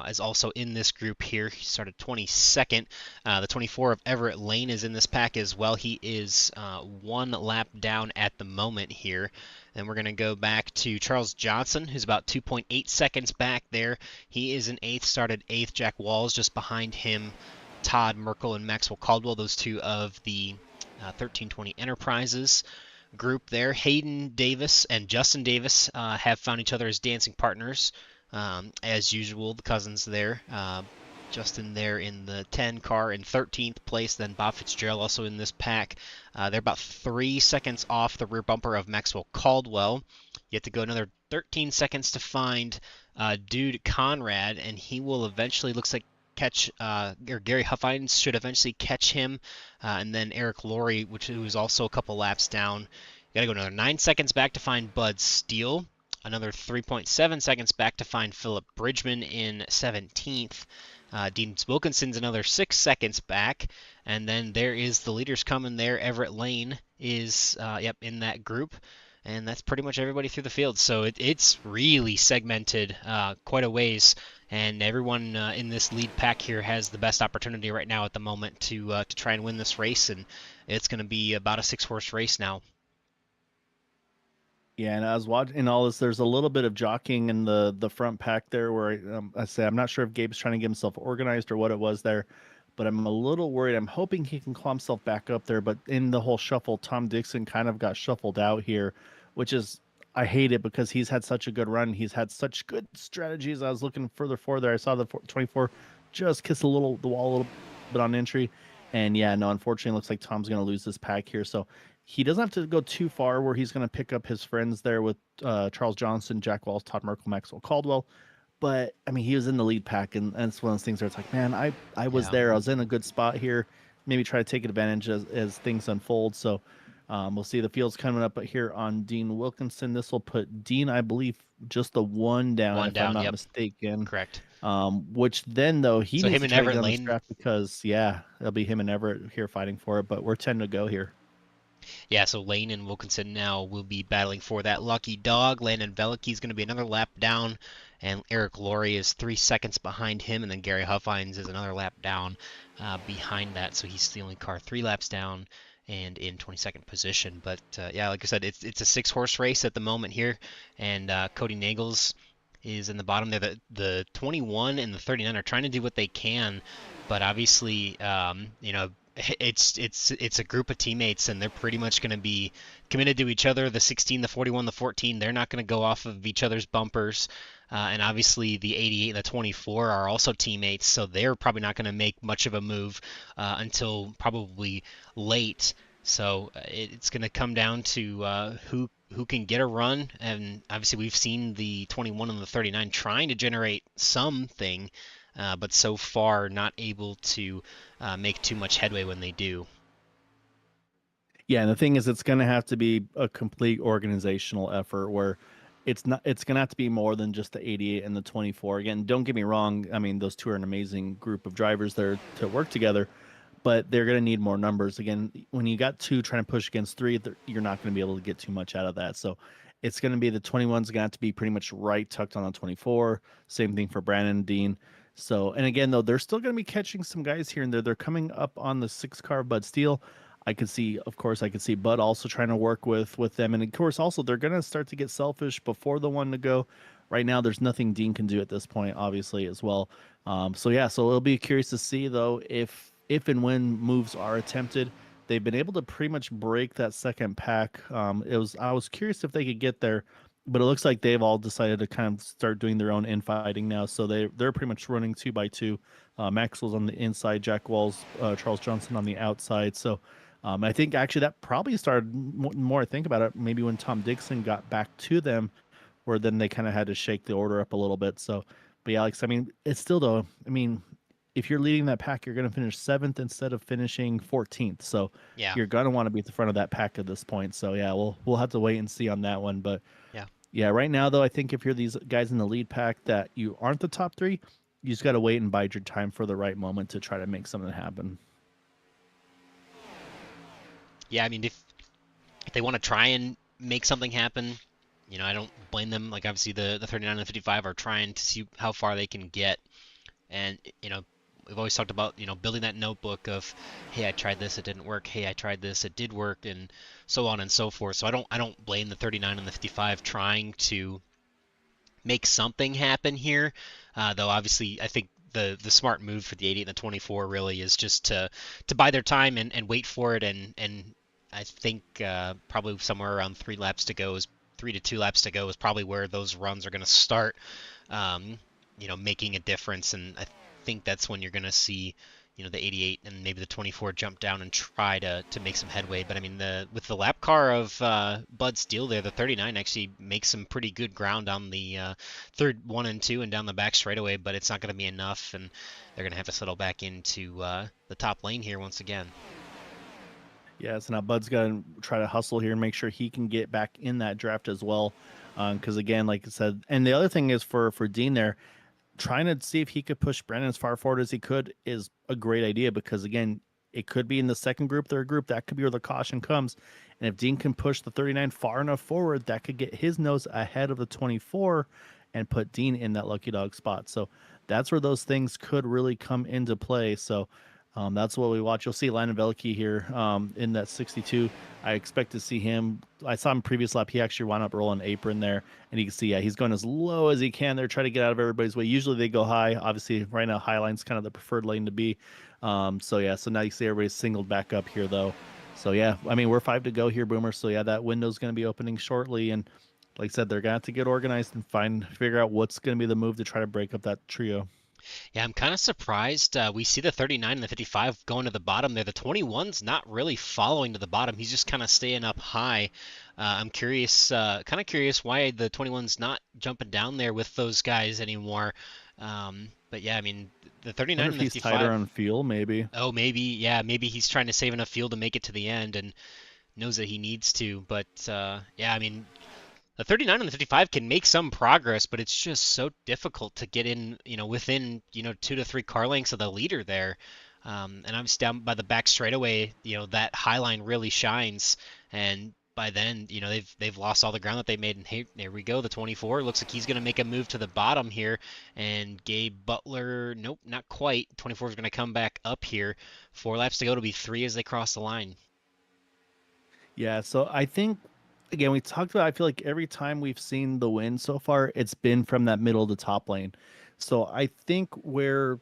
is also in this group here. He started 22nd. The 24 of Everett Lane is in this pack as well. He is 1 lap down at the moment here. Then we're going to go back to Charles Johnson, who's about 2.8 seconds back there. He is in 8th, started 8th. Jack Walls just behind him. Todd Merkel and Maxwell Caldwell, those two of the 1320 Enterprises group there. Hayden Davis and Justin Davis have found each other as dancing partners, as usual, the cousins there. Justin there in the 10 car in 13th place. Then Bob Fitzgerald also in this pack. They're about 3 seconds off the rear bumper of Maxwell Caldwell. You have to go another 13 seconds to find Dude Conrad, and he will eventually, looks like, catch, or Gary Huffines should eventually catch him. And then Eric Laurie, who is also a couple laps down. You got to go another 9 seconds back to find Bud Steele. Another 3.7 seconds back to find Philip Bridgman in 17th. Dean Wilkinson's another 6 seconds back, and then there is the leaders coming there. Everett Lane is in that group, and that's pretty much everybody through the field. So it's really segmented quite a ways, and everyone in this lead pack here has the best opportunity right now at the moment to try and win this race, and it's going to be about a 6-horse race now. Yeah, and I was watching all this. There's a little bit of jockeying in the front pack there, where I say I'm not sure if Gabe's trying to get himself organized or what it was there, but I'm a little worried. I'm hoping he can claw himself back up there, but in the whole shuffle, Tom Dixon kind of got shuffled out here, which is I hate it because he's had such a good run. He's had such good strategies. I was looking further forward there. I saw the 24 just kiss the wall a little bit on entry, and yeah, no, unfortunately, it looks like Tom's going to lose this pack here. So he doesn't have to go too far where he's going to pick up his friends there with Charles Johnson, Jack Walls, Todd Merkel, Maxwell Caldwell. But, I mean, he was in the lead pack, and it's one of those things where it's like, man, I was there. I was in a good spot here. Maybe try to take advantage as things unfold. So we'll see the field's coming up here on Dean Wilkinson. This will put Dean, I believe, just the one down, I'm not mistaken. Correct. Which then, though, he needs to try to get on Lane. this draft because, yeah, it'll be him and Everett here fighting for it. But we're 10 to go here. Yeah, so Lane and Wilkinson now will be battling for that lucky dog. Landon Velicki is going to be another lap down, and Eric Laurie is 3 seconds behind him, and then Gary Huffines is another lap down behind that. So he's the only car 3 laps down and in 22nd position. But yeah, like I said, it's a 6-horse race at the moment here, and Cody Nagels is in the bottom there. The 21 and the 39 are trying to do what they can, but obviously, it's a group of teammates, and they're pretty much going to be committed to each other. The 16, the 41, the 14, they're not going to go off of each other's bumpers. And obviously the 88 and the 24 are also teammates, so they're probably not going to make much of a move until probably late. So it's going to come down to who can get a run. And obviously we've seen the 21 and the 39 trying to generate something, but so far not able to make too much headway when they do. Yeah, and the thing is, it's going to have to be a complete organizational effort where it's going to have to be more than just the 88 and the 24. Again, don't get me wrong. I mean, those two are an amazing group of drivers there to work together, but they're going to need more numbers. Again, when you got 2 trying to push against 3, you're not going to be able to get too much out of that. So it's going to be the 21's going to have to be pretty much right tucked on the 24. Same thing for Brandon and Dean. So, and again, though, they're still going to be catching some guys here and there. They're coming up on the 6 car Bud Steele. I could see Bud also trying to work with them. And of course, also, they're going to start to get selfish before the one to go. Right now, there's nothing Dean can do at this point, obviously, as well. So it'll be curious to see, though, if and when moves are attempted. They've been able to pretty much break that second pack. I was curious if they could get there, but it looks like they've all decided to kind of start doing their own infighting now. So they're pretty much running 2 by 2. Maxwell's on the inside, Jack Walls, Charles Johnson on the outside. So I think actually that probably started more I think about it, maybe when Tom Dixon got back to them, where then they kind of had to shake the order up a little bit. So, but yeah, Alex, I mean, it's still though, I mean, if you're leading that pack, you're going to finish 7th instead of finishing 14th. So yeah, you're going to want to be at the front of that pack at this point. So yeah, we'll have to wait and see on that one. But yeah, right now though, I think if you're these guys in the lead pack that you aren't the top 3, you just got to wait and bide your time for the right moment to try to make something happen. Yeah, I mean, if they want to try and make something happen, I don't blame them. Like, obviously, the 39 and the 55 are trying to see how far they can get. And, we've always talked about, building that notebook of, hey, I tried this, it didn't work. Hey, I tried this, it did work, and so on and so forth. So I don't blame the 39 and the 55 trying to make something happen here. Though, obviously, I think the smart move for the 80 and the 24 really is just to buy their time and wait for it. And I think probably somewhere around 3 to 2 laps to go is probably where those runs are going to start, making a difference. And I think that's when you're going to see, the 88 and maybe the 24 jump down and try to make some headway. But I mean, with the lap car of Bud Steele there, the 39 actually makes some pretty good ground on the third one and two and down the back straightaway, but it's not going to be enough, and they're going to have to settle back into the top lane here once again. Yeah, so now Bud's got to try to hustle here and make sure he can get back in that draft as well. Because again, like I said, and the other thing is for Dean there, trying to see if he could push Brandon as far forward as he could is a great idea, because again, it could be in the second group, third group. That could be where the caution comes. And if Dean can push the 39 far enough forward, that could get his nose ahead of the 24 and put Dean in that lucky dog spot. So that's where those things could really come into play. So that's what we watch. You'll see Landon Velke here in that 62. I expect to see him. I saw him previous lap. He actually wound up rolling apron there, and you can see, yeah, he's going as low as he can there, try to get out of everybody's way. Usually they go high. Obviously, right now, high line's kind of the preferred lane to be. So now you see everybody's singled back up here, though. So, yeah, I mean, we're 5 to go here, Boomer. So, yeah, that window's going to be opening shortly. And like I said, they're going to have to get organized and figure out what's going to be the move to try to break up that trio. Yeah, I'm kind of surprised. We see the 39 and the 55 going to the bottom there. The 21's not really following to the bottom. He's just kind of staying up high. I'm curious, kind of curious why the 21's not jumping down there with those guys anymore. But yeah, I mean, the 39 and the 55. He's tighter on fuel, maybe. Oh, maybe, yeah, maybe he's trying to save enough fuel to make it to the end and knows that he needs to. But yeah, I mean, the 39 and the 55 can make some progress, but it's just so difficult to get in, within, 2 to 3 car lengths of the leader there. And obviously down by the back straightaway, that high line really shines. And by then, they've lost all the ground that they made. And hey, there we go. The 24 looks like he's going to make a move to the bottom here. And Gabe Butler, nope, not quite. 24 is going to come back up here. 4 laps to go. It'll be 3 as they cross the line. Yeah, so I think, again, we talked about, I feel like every time we've seen the win so far, it's been from that middle to top lane. So I think where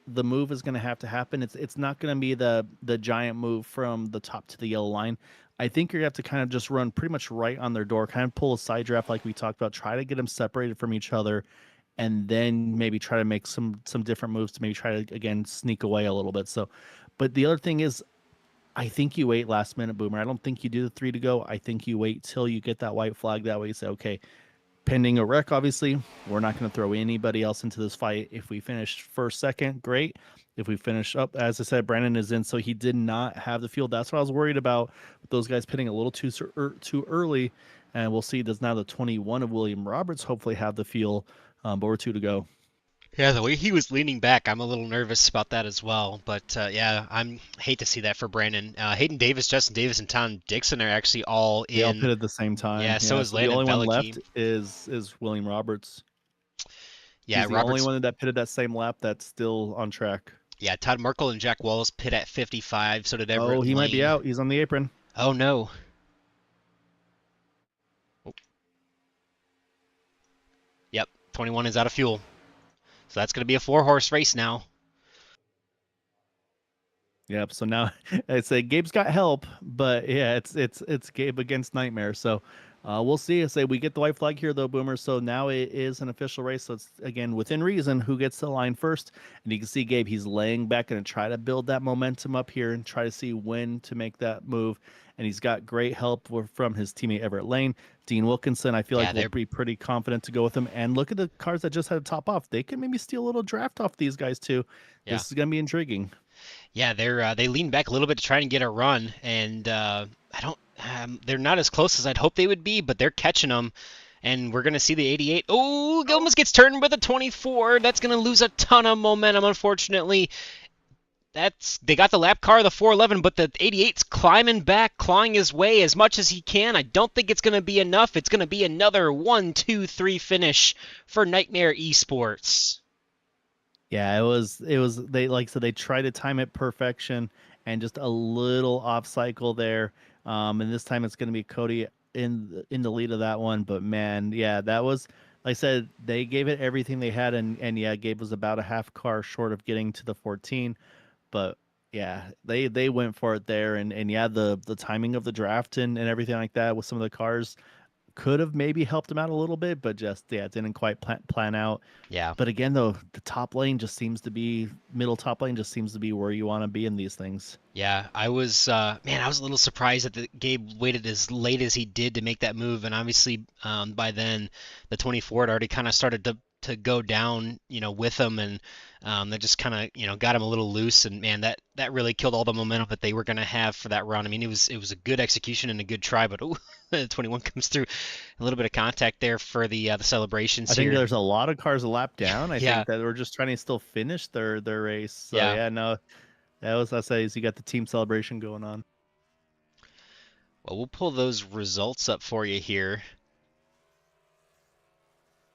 the move is going to have to happen, it's not going to be the giant move from the top to the yellow line. I think you're going to have to kind of just run pretty much right on their door, kind of pull a side draft like we talked about, try to get them separated from each other, and then maybe try to make some different moves to maybe try to, again, sneak away a little bit. So, but the other thing is, I think you wait last minute, Boomer. I don't think you do the 3 to go. I think you wait till you get that white flag. That way you say, okay, pending a wreck, obviously, we're not going to throw anybody else into this fight. If we finish first, second, great. If we finish up, as I said, Brandon is in, so he did not have the field. That's what I was worried about, with those guys pitting a little too early. And we'll see, does now the 21 of William Roberts hopefully have the field, but we're 2 to go. Yeah, the way he was leaning back, I'm a little nervous about that as well. But yeah, hate to see that for Brandon. Hayden Davis, Justin Davis, and Tom Dixon are actually all in. They all pit at the same time. Yeah, so is Landon The only Velke. one left is William Roberts. Yeah, He's the only one that pitted that same lap that's still on track. Yeah, Todd Merkel and Jack Wallace pit at 55. So did Everett. Oh, he Lane. might be out. He's on the apron. Oh no. Oh. Yep, 21 is out of fuel. So that's going to be a 4-horse race now. Yep. So now it's Gabe's got help, but yeah, it's Gabe against Nightmare. So we'll see. We get the white flag here though, Boomer. So now it is an official race. So it's again within reason who gets the line first. And you can see Gabe, he's laying back and try to build that momentum up here and try to see when to make that move. And he's got great help from his teammate Everett Lane. Dean Wilkinson, I feel like they'll be pretty confident to go with him. And look at the cars that just had to top off. They can maybe steal a little draft off these guys too. Yeah. This is going to be intriguing. Yeah, they lean back a little bit to try and get a run, and they're not as close as I'd hope they would be, but they're catching them. And we're going to see the 88. Oh, almost gets turned with a 24. That's going to lose a ton of momentum, unfortunately. They got the lap car, the 411, but the 88's climbing back, clawing his way as much as he can. I don't think it's going to be enough. It's going to be another 1, 2, 3 finish for Nightmare Esports. Yeah, it was they tried to time it perfection and just a little off cycle there. And this time it's going to be Cody in the lead of that one. But man, yeah, that was, like I said, they gave it everything they had, and yeah, Gabe was about a half car short of getting to the 14. But yeah, they went for it there, and yeah, the timing of the draft and everything like that with some of the cars could have maybe helped him out a little bit, but just yeah, it didn't quite plan out. Yeah. But again, though, the top lane just seems to be middle top lane just seems to be where you want to be in these things. Yeah, I was man, I was a little surprised that Gabe waited as late as he did to make that move, and obviously by then the 24 had already kind of started to go down, with him, and that just kind of got him a little loose, and man, that really killed all the momentum that they were going to have for that run. I mean, it was a good execution and a good try, but oh, the 21 comes through, a little bit of contact there for the I celebrations think here. there's a lot of cars a lap down. I Yeah, think that we're just trying to still finish their race. So yeah. yeah, no, that was I say is you got the team celebration going on. Well, we'll pull those results up for you here,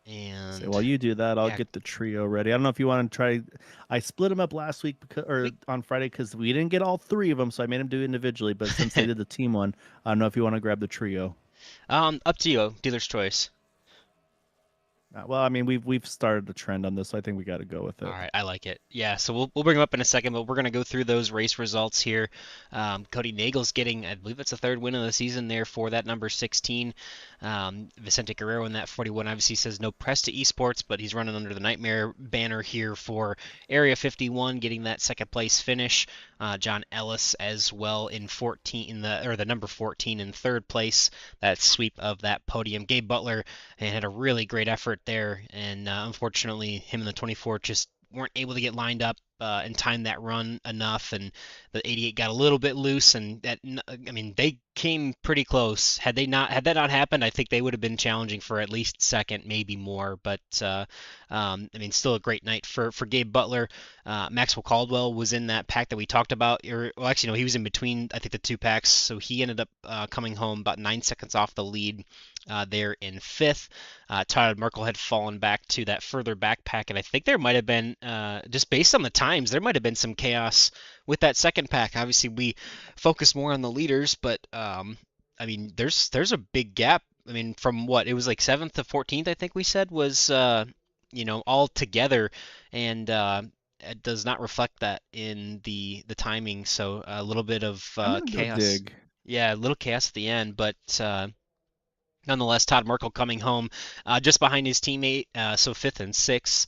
So and while you do that, I'll yeah, get the trio ready. I don't know if you want to try. I split them up last week or we on Friday because we didn't get all three of them, so I made them do individually. But since they did the team one, I don't know if you want to grab the trio. up to you, dealer's choice. Well, I mean, we've started a trend on this, so I think we got to go with All it. right, I like it. Yeah, so we'll bring him up in a second, but we're gonna go through those race results here. Cody Nagel's getting, I believe it's the third win of the season there for that number 16. Vicente Guerrero in that 41 obviously says no press to esports, but he's running under the Nightmare banner here for Area 51, getting that second place finish. John Ellis as well in 14 in the number 14 in third place. That sweep of that podium. Gabe Butler and had a really great effort there, and unfortunately, him and the 24 just weren't able to get lined up and time that run enough, and the 88 got a little bit loose, and I mean, they came pretty close. Had that not happened, I think they would have been challenging for at least second, maybe more. But I mean, still a great night for Gabe Butler. Maxwell Caldwell was in that pack that we talked about. Well, actually, no, he was in between, I think, the two packs, so he ended up coming home about 9 seconds off the lead. There in fifth. Tyler Merkel had fallen back to that further backpack, and I think there might have been, just based on the times, there might have been some chaos with that second pack. Obviously, we focus more on the leaders, but I mean, there's a big gap. I mean, from what it was like 7th to 14th, I think we said was, all together, and it does not reflect that in the timing. So a little bit of I'm gonna go chaos. dig. Yeah, a little chaos at the end, but nonetheless, Todd Merkel coming home just behind his teammate, so fifth and sixth,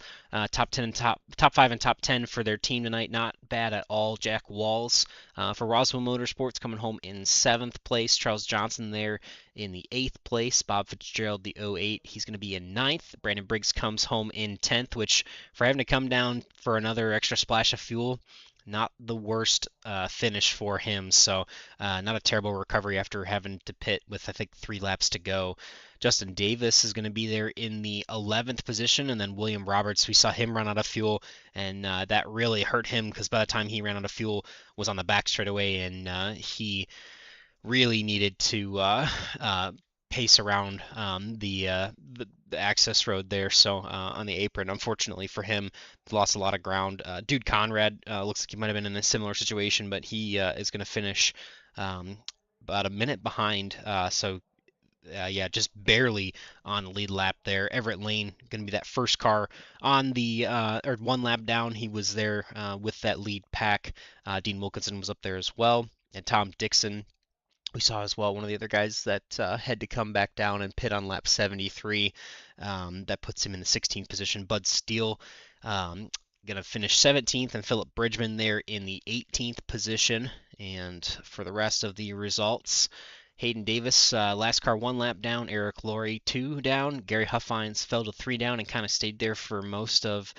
top 10 and top five and top 10 for their team tonight. Not bad at all. Jack Walls for Roswell Motorsports coming home in seventh place. Charles Johnson there in the eighth place. Bob Fitzgerald, the 08, he's going to be in ninth. Brandon Briggs comes home in 10th, which for having to come down for another extra splash of fuel, not the worst finish for him. So not a terrible recovery after having to pit with, I think, 3 laps to go. Justin Davis is going to be there in the 11th position, and then William Roberts, we saw him run out of fuel, and that really hurt him because by the time he ran out of fuel was on the back straightaway, and he really needed to pace around the access road there. So on the apron, unfortunately for him, lost a lot of ground. Dude Conrad looks like he might have been in a similar situation, but he is going to finish about a minute behind. Yeah, just barely on the lead lap there. Everett Lane going to be that first car on the or 1 lap down. He was there with that lead pack. Dean Wilkinson was up there as well, and Tom Dixon we saw as well, one of the other guys that had to come back down and pit on lap 73. That puts him in the 16th position. Bud Steele going to finish 17th, and Philip Bridgman there in the 18th position. And for the rest of the results, Hayden Davis, last car 1 lap down. Eric Laurie 2 down. Gary Huffines fell to 3 down and kind of stayed there for most of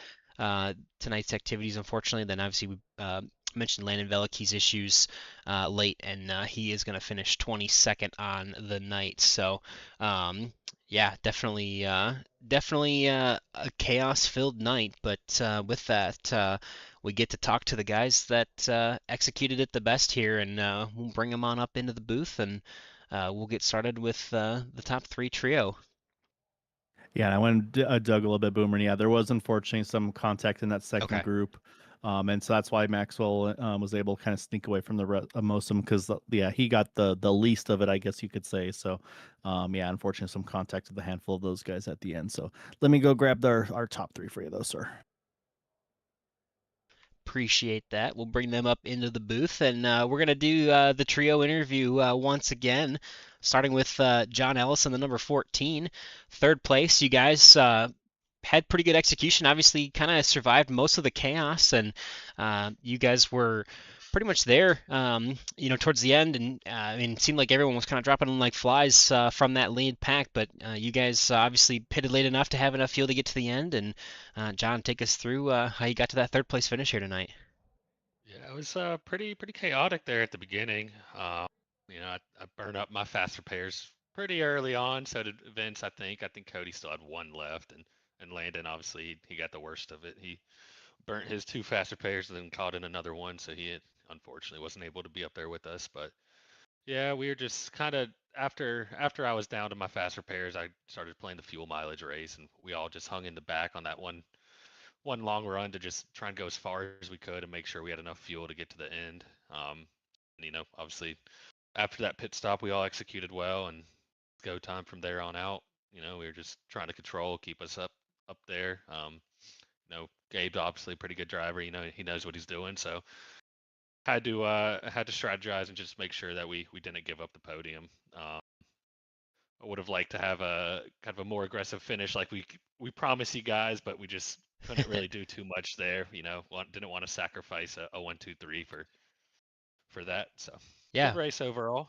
tonight's activities, unfortunately. Then obviously we mentioned Landon Veliky's issues late, and he is going to finish 22nd on the night. So, yeah, definitely a chaos-filled night. But with that, we get to talk to the guys that executed it the best here, and we'll bring them on up into the booth, and we'll get started with the top 3 trio. Yeah, and I went and dug a little bit, Boomer. And yeah, there was unfortunately some contact in that second Okay. group, and so that's why Maxwell was able to kind of sneak away from the most of them because yeah, he got the least of it, I guess you could say. So, yeah, unfortunately, some contact with a handful of those guys at the end. So let me go grab our top 3 for you, though, sir. Appreciate that. We'll bring them up into the booth, and we're gonna do the trio interview once again starting with John Ellison, the number 14. Third place, you guys had pretty good execution. Obviously, kind of survived most of the chaos, and you guys were pretty much there, towards the end. And I mean, it seemed like everyone was kind of dropping in like flies from that lead pack. But you guys obviously pitted late enough to have enough fuel to get to the end. And John, take us through how you got to that third place finish here tonight. Yeah, it was pretty chaotic there at the beginning. I burned up my faster pairs pretty early on. So did Vince, I think. I think Cody still had one left, and Landon obviously he got the worst of it. He burnt his two faster pairs and then caught in another one, so unfortunately wasn't able to be up there with us. But yeah, we were just kind of after I was down to my faster pairs, I started playing the fuel mileage race, and we all just hung in the back on that one long run to just try and go as far as we could and make sure we had enough fuel to get to the end. Obviously after that pit stop, we all executed well, and go time from there on out. We were just trying to control, keep us up there. Gabe's obviously a pretty good driver. He knows what he's doing, so had to strategize and just make sure that we didn't give up the podium. I would have liked to have a kind of a more aggressive finish, like we promised you guys, but we just couldn't really do too much there. Didn't want to sacrifice a 1, 2, 3 for that. So good Yeah, race overall.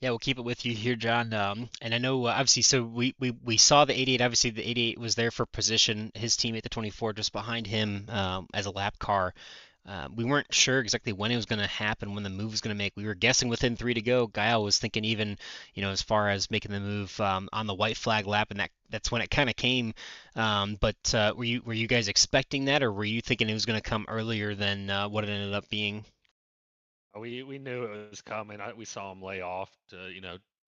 Yeah, we'll keep it with you here, John. And I know, obviously, so we saw the 88. Obviously, the 88 was there for position. His teammate, the 24, just behind him as a lap car. We weren't sure exactly when it was going to happen, when the move was going to make. We were guessing within 3 to go. Guile was thinking even, as far as making the move on the white flag lap, and that's when it kind of came. But were you guys expecting that, or were you thinking it was going to come earlier than what it ended up being? We knew it was coming. We saw him lay off to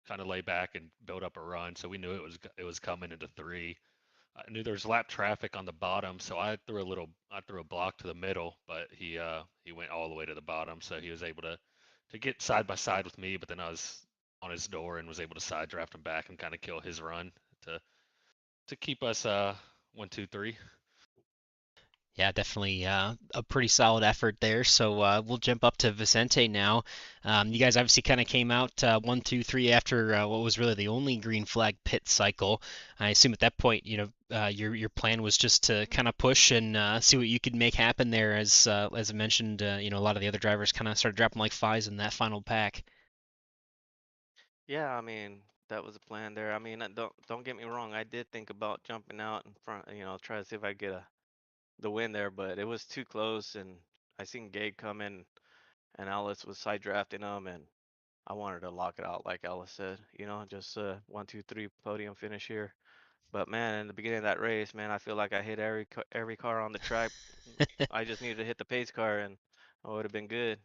kind of lay back and build up a run, so we knew it was coming into three. I knew there was lap traffic on the bottom, so I threw a block to the middle, but he went all the way to the bottom, so he was able to get side by side with me, but then I was on his door and was able to side draft him back and kind of kill his run to keep us 1, 2, 3. Yeah, definitely a pretty solid effort there. So we'll jump up to Vicente now. You guys obviously kind of came out 1, 2, 3 after what was really the only green flag pit cycle. I assume at that point, your plan was just to kind of push and see what you could make happen there. As I mentioned, a lot of the other drivers kind of started dropping like flies in that final pack. Yeah, I mean, that was a plan there. I mean, don't get me wrong. I did think about jumping out in front, try to see if I get the win there, but it was too close, and I seen Gabe come in, and Alice was side drafting him, and I wanted to lock it out, like Alice said. Just 1, 2, 3 podium finish here. But man, in the beginning of that race, man, I feel like I hit every car on the track. I just needed to hit the pace car, and I would have been good.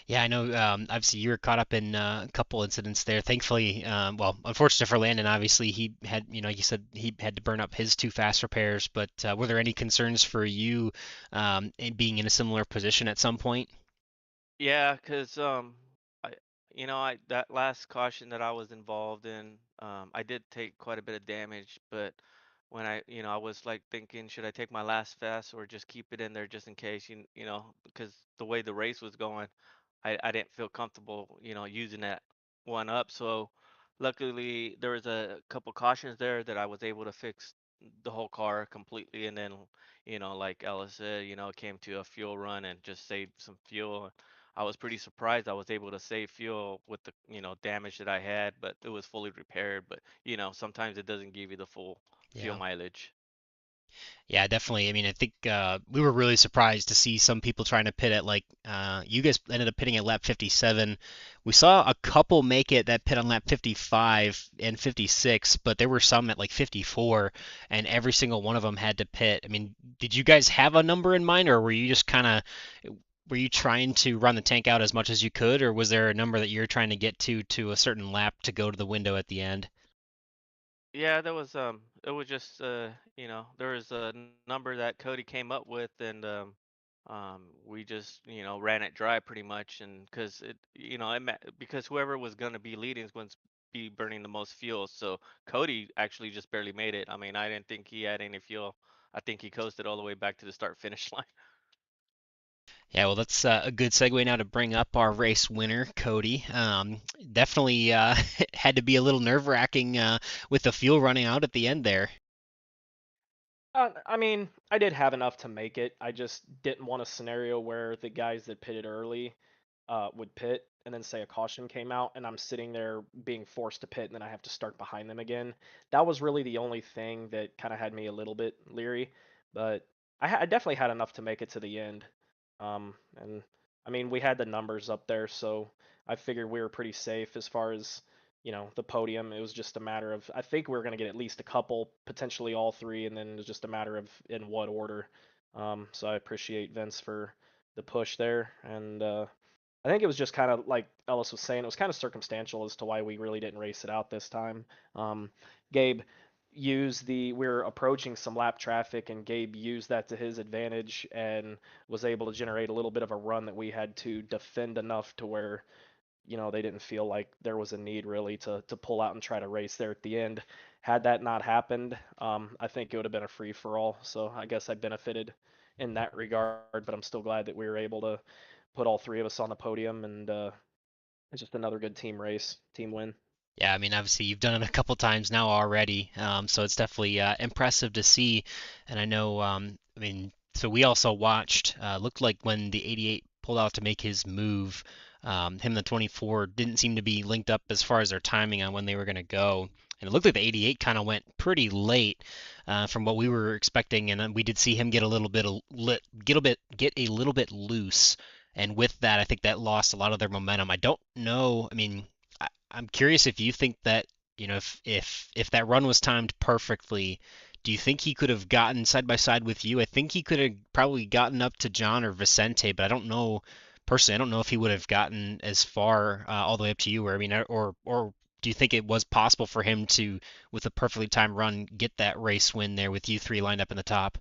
Yeah, I know. Obviously, you were caught up in a couple incidents there. Thankfully, well, unfortunate for Landon, obviously he had, you said he had to burn up his two fast repairs. But were there any concerns for you in being in a similar position at some point? Yeah, cause I I that last caution that I was involved in, I did take quite a bit of damage, but when I was like thinking, should I take my last fast or just keep it in there just in case, because the way the race was going, I didn't feel comfortable, using that one up. So luckily there was a couple cautions there that I was able to fix the whole car completely, and then like Ella said, it came to a fuel run and just saved some fuel. I was pretty surprised I was able to save fuel with the damage that I had, but it was fully repaired. But sometimes it doesn't give you the full fuel Yeah. mileage. Yeah, definitely. I mean, I think we were really surprised to see some people trying to pit at like you guys ended up pitting at lap 57. We saw a couple make it that pit on lap 55 and 56, but there were some at like 54, and every single one of them had to pit. I mean, did you guys have a number in mind, or were you just kind of were you trying to run the tank out as much as you could, or was there a number that you're trying to get to a certain lap to go to the window at the end? Yeah, it was just there was a number that Cody came up with, and we just ran it dry pretty much, and because because whoever was going to be leading is going to be burning the most fuel. So Cody actually just barely made it. I mean, I didn't think he had any fuel. I think he coasted all the way back to the start finish line. Yeah, well, that's a good segue now to bring up our race winner, Cody. definitely had to be a little nerve-wracking with the fuel running out at the end there. I mean, I did have enough to make it. I just didn't want a scenario where the guys that pitted early would pit and then say a caution came out and I'm sitting there being forced to pit and then I have to start behind them again. That was really the only thing that kind of had me a little bit leery, but I definitely had enough to make it to the end. And I mean, we had the numbers up there, so I figured we were pretty safe as far as the podium. It was just a matter of I think we were going to get at least a couple, potentially all three, and then it was just a matter of in what order. So I appreciate Vince for the push there, and I think it was just kind of like Ellis was saying, it was kind of circumstantial as to why we really didn't race it out this time. Gabe we're approaching some lap traffic, and Gabe used that to his advantage and was able to generate a little bit of a run that we had to defend enough to where they didn't feel like there was a need really to pull out and try to race there at the end. Had that not happened, I think it would have been a free for all. So I guess I benefited in that regard, but I'm still glad that we were able to put all three of us on the podium, and it's just another good team race, team win. Yeah, I mean, obviously you've done it a couple times now already, so it's definitely impressive to see. And I know, I mean, so we also watched. Looked like when the 88 pulled out to make his move, him and the 24 didn't seem to be linked up as far as their timing on when they were going to go. And it looked like the 88 kind of went pretty late from what we were expecting, and then we did see him get a little bit get a little bit loose. And with that, I think that lost a lot of their momentum. I don't know. I mean, I'm curious if you think that, if that run was timed perfectly, do you think he could have gotten side by side with you? I think he could have probably gotten up to John or Vicente, but I don't know personally. I don't know if he would have gotten as far all the way up to you. Or I mean, or do you think it was possible for him to, with a perfectly timed run, get that race win there with you three lined up in the top?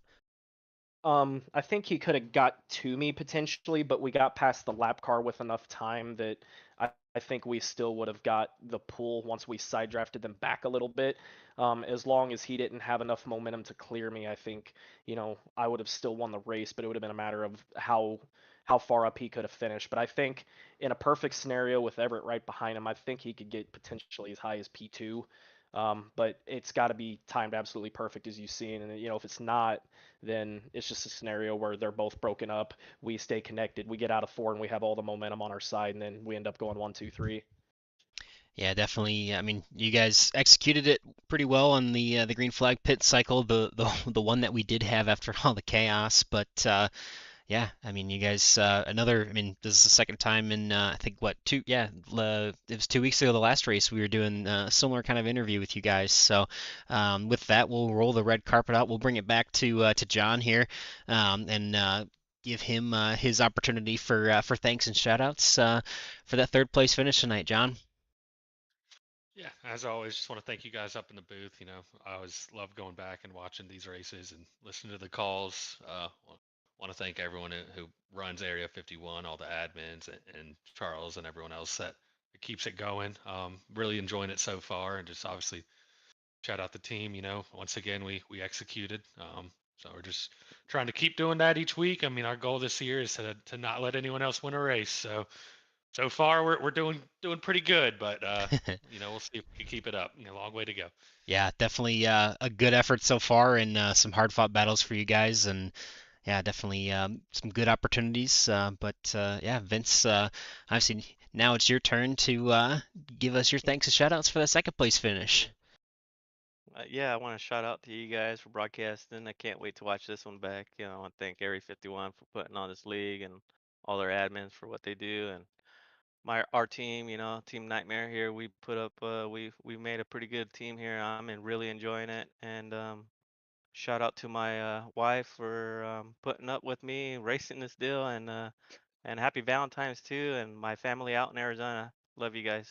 I think he could have got to me potentially, but we got past the lap car with enough time that I think we still would have got the pool once we side drafted them back a little bit. As long as he didn't have enough momentum to clear me, I think, I would have still won the race, but it would have been a matter of how far up he could have finished. But I think in a perfect scenario with Everett right behind him, I think he could get potentially as high as P2. But it's got to be timed absolutely perfect as you've seen. And, if it's not, then it's just a scenario where they're both broken up. We stay connected. We get out of four and we have all the momentum on our side, and then we end up going 1, 2, 3. Yeah, definitely. I mean, you guys executed it pretty well on the green flag pit cycle, the one that we did have after all the chaos. But yeah, I mean, you guys another. I mean, this is the second time in I think what two? Yeah, it was 2 weeks ago. The last race we were doing a similar kind of interview with you guys. So with that, we'll roll the red carpet out. We'll bring it back to John here, and give him his opportunity for thanks and shout outs for that third place finish tonight, John. Yeah, as always, just want to thank you guys up in the booth. I always love going back and watching these races and listening to the calls. Want to thank everyone who runs Area 51, all the admins, and Charles and everyone else that keeps it going. Really enjoying it so far, and just obviously shout out the team. Once again we executed. So we're just trying to keep doing that each week. I mean, our goal this year is to not let anyone else win a race. So far we're doing pretty good, but we'll see if we can keep it up. Long way to go. Yeah, definitely a good effort so far, and some hard fought battles for you guys, and yeah, definitely some good opportunities. But yeah, Vince, obviously now it's your turn to give us your thanks and shout outs for the second place finish. Yeah, I want to shout out to you guys for broadcasting. I can't wait to watch this one back. I want to thank Area 51 for putting on this league and all their admins for what they do, and our team, Team Nightmare here. We put up, we made a pretty good team here. really enjoying it, and shout out to my wife for putting up with me racing this deal, and happy Valentine's too, and my family out in Arizona. Love you guys.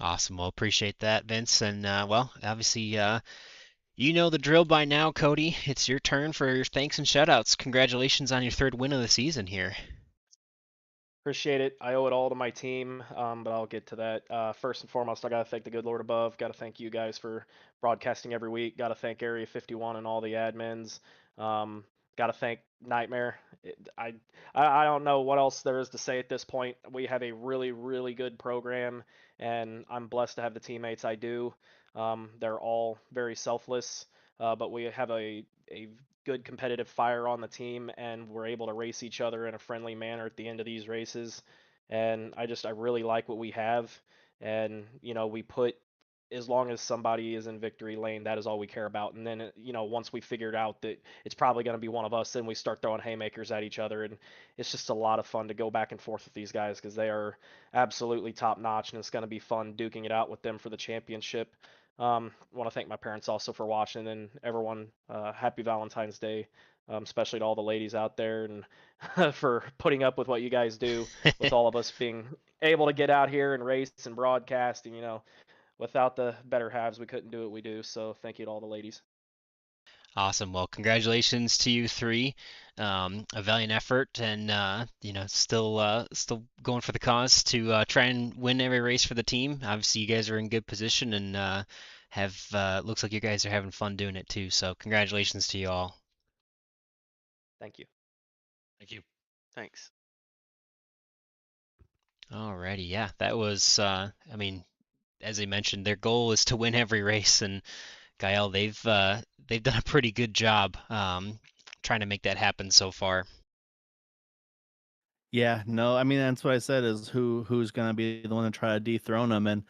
Awesome. Well, appreciate that, Vince. And well, obviously, you know the drill by now, Cody. It's your turn for your thanks and shout outs. Congratulations on your third win of the season here. Appreciate it. I owe it all to my team, but I'll get to that. First and foremost, I got to thank the good Lord above. Got to thank you guys for broadcasting every week. Got to thank Area 51 and all the admins. Got to thank nightmare. I don't know what else there is to say at this point. We have a really, really good program, and I'm blessed to have the teammates I do. They're all very selfless, but we have a good competitive fire on the team, and we're able to race each other in a friendly manner at the end of these races. And I really like what we have, and we put, as long as somebody is in victory lane, that is all we care about. And then, once we figured out that it's probably going to be one of us, then we start throwing haymakers at each other. And it's just a lot of fun to go back and forth with these guys because they are absolutely top notch. And it's going to be fun duking it out with them for the championship. Want to thank my parents also for watching, and everyone, happy Valentine's Day, especially to all the ladies out there, and for putting up with what you guys do with all of us being able to get out here and race and broadcast. And without the better halves, we couldn't do what we do. So thank you to all the ladies. Awesome. Well, congratulations to you three. A valiant effort, and still going for the cause to try and win every race for the team. Obviously, you guys are in good position, and looks like you guys are having fun doing it too. So, congratulations to you all. Thank you. Thank you. Thanks. Alrighty, yeah, that was. As I mentioned, their goal is to win every race, and Gael, they've done a pretty good job trying to make that happen so far. Yeah, no, I mean that's what I said is who's gonna be the one to try to dethrone them,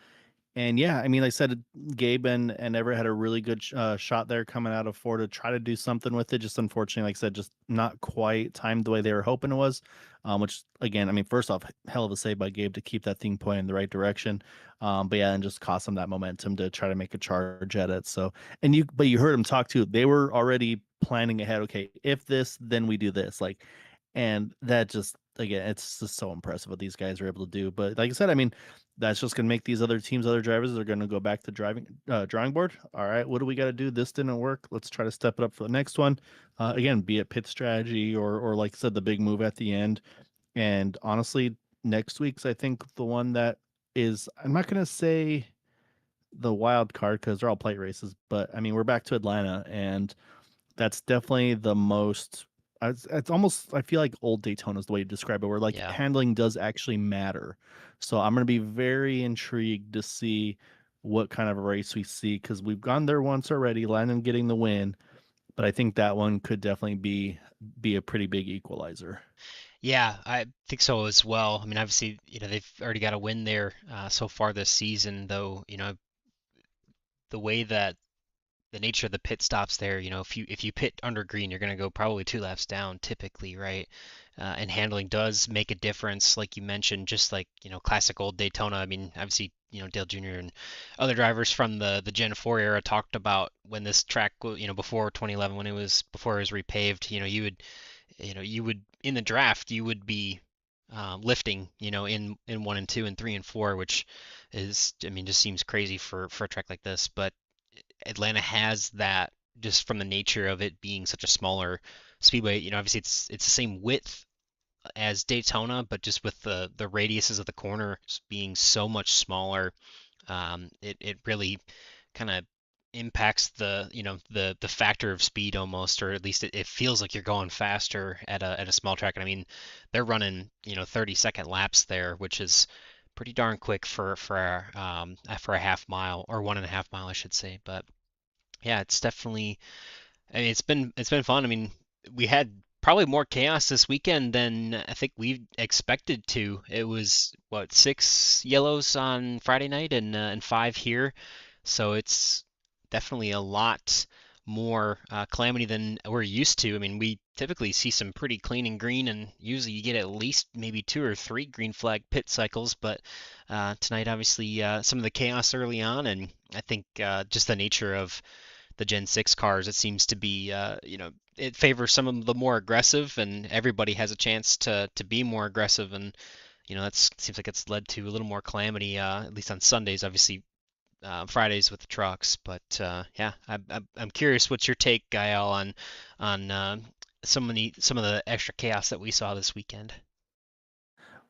and yeah, I mean, like I said, Gabe and Everett had a really good shot there coming out of four to try to do something with it. Just unfortunately, like I said, just not quite timed the way they were hoping it was. Which again, I mean, first off, hell of a save by Gabe to keep that thing pointing in the right direction. But yeah, and just cost them that momentum to try to make a charge at it. So, but you heard him talk too. They were already planning ahead. Okay, if this, then we do this. Like, and that just again, it's just so impressive what these guys are able to do. But like I said, I mean, that's just going to make these other teams, other drivers, they're going to go back to drawing board. All right, what do we got to do? This didn't work. Let's try to step it up for the next one. Again, be it pit strategy or like I said, the big move at the end. And honestly, next week's I think the one that is, I'm not going to say the wild card because they're all plate races, but I mean we're back to Atlanta, and that's definitely the most. It's almost, I feel like old Daytona is the way to describe it, where like Yeah. handling does actually matter. So I'm going to be very intrigued to see what kind of a race we see, because we've gone there once already, Landon getting the win, but I think that one could definitely be a pretty big equalizer. Yeah, I think so as well. I mean, obviously, they've already got a win there so far this season, though, the way that the nature of the pit stops there, if you pit under green, you're going to go probably 2 laps down typically, right? And handling does make a difference, like you mentioned, just like, classic old Daytona. I mean, obviously, Dale Jr. and other drivers from the Gen 4 era talked about when this track, before 2011, before it was repaved, you would in the draft you would be lifting, in 1 and 2 and 3 and 4, which is, I mean, just seems crazy for a track like this. But Atlanta has that just from the nature of it being such a smaller speedway. Obviously it's the same width as Daytona, but just with the radiuses of the corners being so much smaller, it really kind of impacts the factor of speed almost, or at least it feels like you're going faster at a small track. And I mean, they're running 30-second laps there, which is pretty darn quick for a half mile, or 1.5 mile, I should say. But yeah, it's definitely. I mean, it's been fun. I mean, we had probably more chaos this weekend than I think we expected to. It was what, 6 yellows on Friday night and 5 here, so it's definitely a lot more calamity than we're used to. I mean, we typically see some pretty clean and green, and usually you get at least maybe 2 or 3 green flag pit cycles. But tonight, obviously, some of the chaos early on, and I think just the nature of the Gen 6 cars, it seems to be, it favors some of the more aggressive, and everybody has a chance to be more aggressive, and that seems like it's led to a little more calamity, at least on Sundays, obviously. Fridays with the trucks, but yeah, I'm curious what's your take, Gael, on some of the extra chaos that we saw this weekend.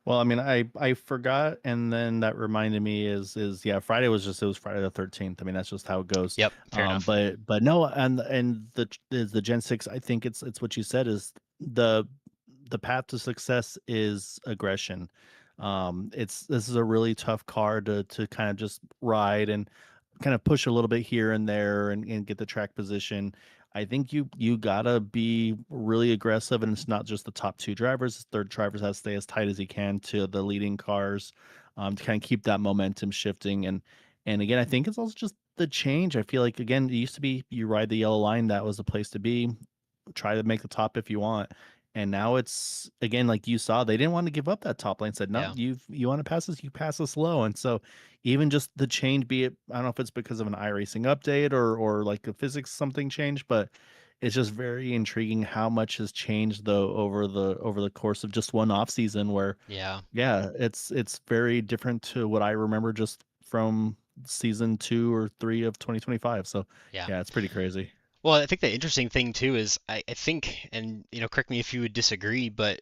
Well, I mean, I forgot, and then that reminded me is yeah, Friday was it was Friday the 13th. I mean, that's just how it goes. Yep, fair enough. But no, and the Gen 6, I think it's what you said is the path to success is aggression. This is a really tough car to kind of just ride and kind of push a little bit here and there and get the track position. I think you gotta be really aggressive, and it's not just the top two drivers. Third drivers have to stay as tight as he can to the leading cars, to kind of keep that momentum shifting. And again, I think it's also just the change. I feel like again, it used to be you ride the yellow line, that was the place to be. Try to make the top if you want. And now it's again, like you saw, they didn't want to give up that top lane. Said, no, Yeah. you want to pass us, you pass us low. And so even just the change, be it I don't know if it's because of an iRacing update or like the physics something changed, but it's just very intriguing how much has changed though over the course of just one off season where Yeah. yeah, it's very different to what I remember just from season 2 or 3 of 2025. So Yeah. yeah, it's pretty crazy. Well, I think the interesting thing too is I think, and correct me if you would disagree, but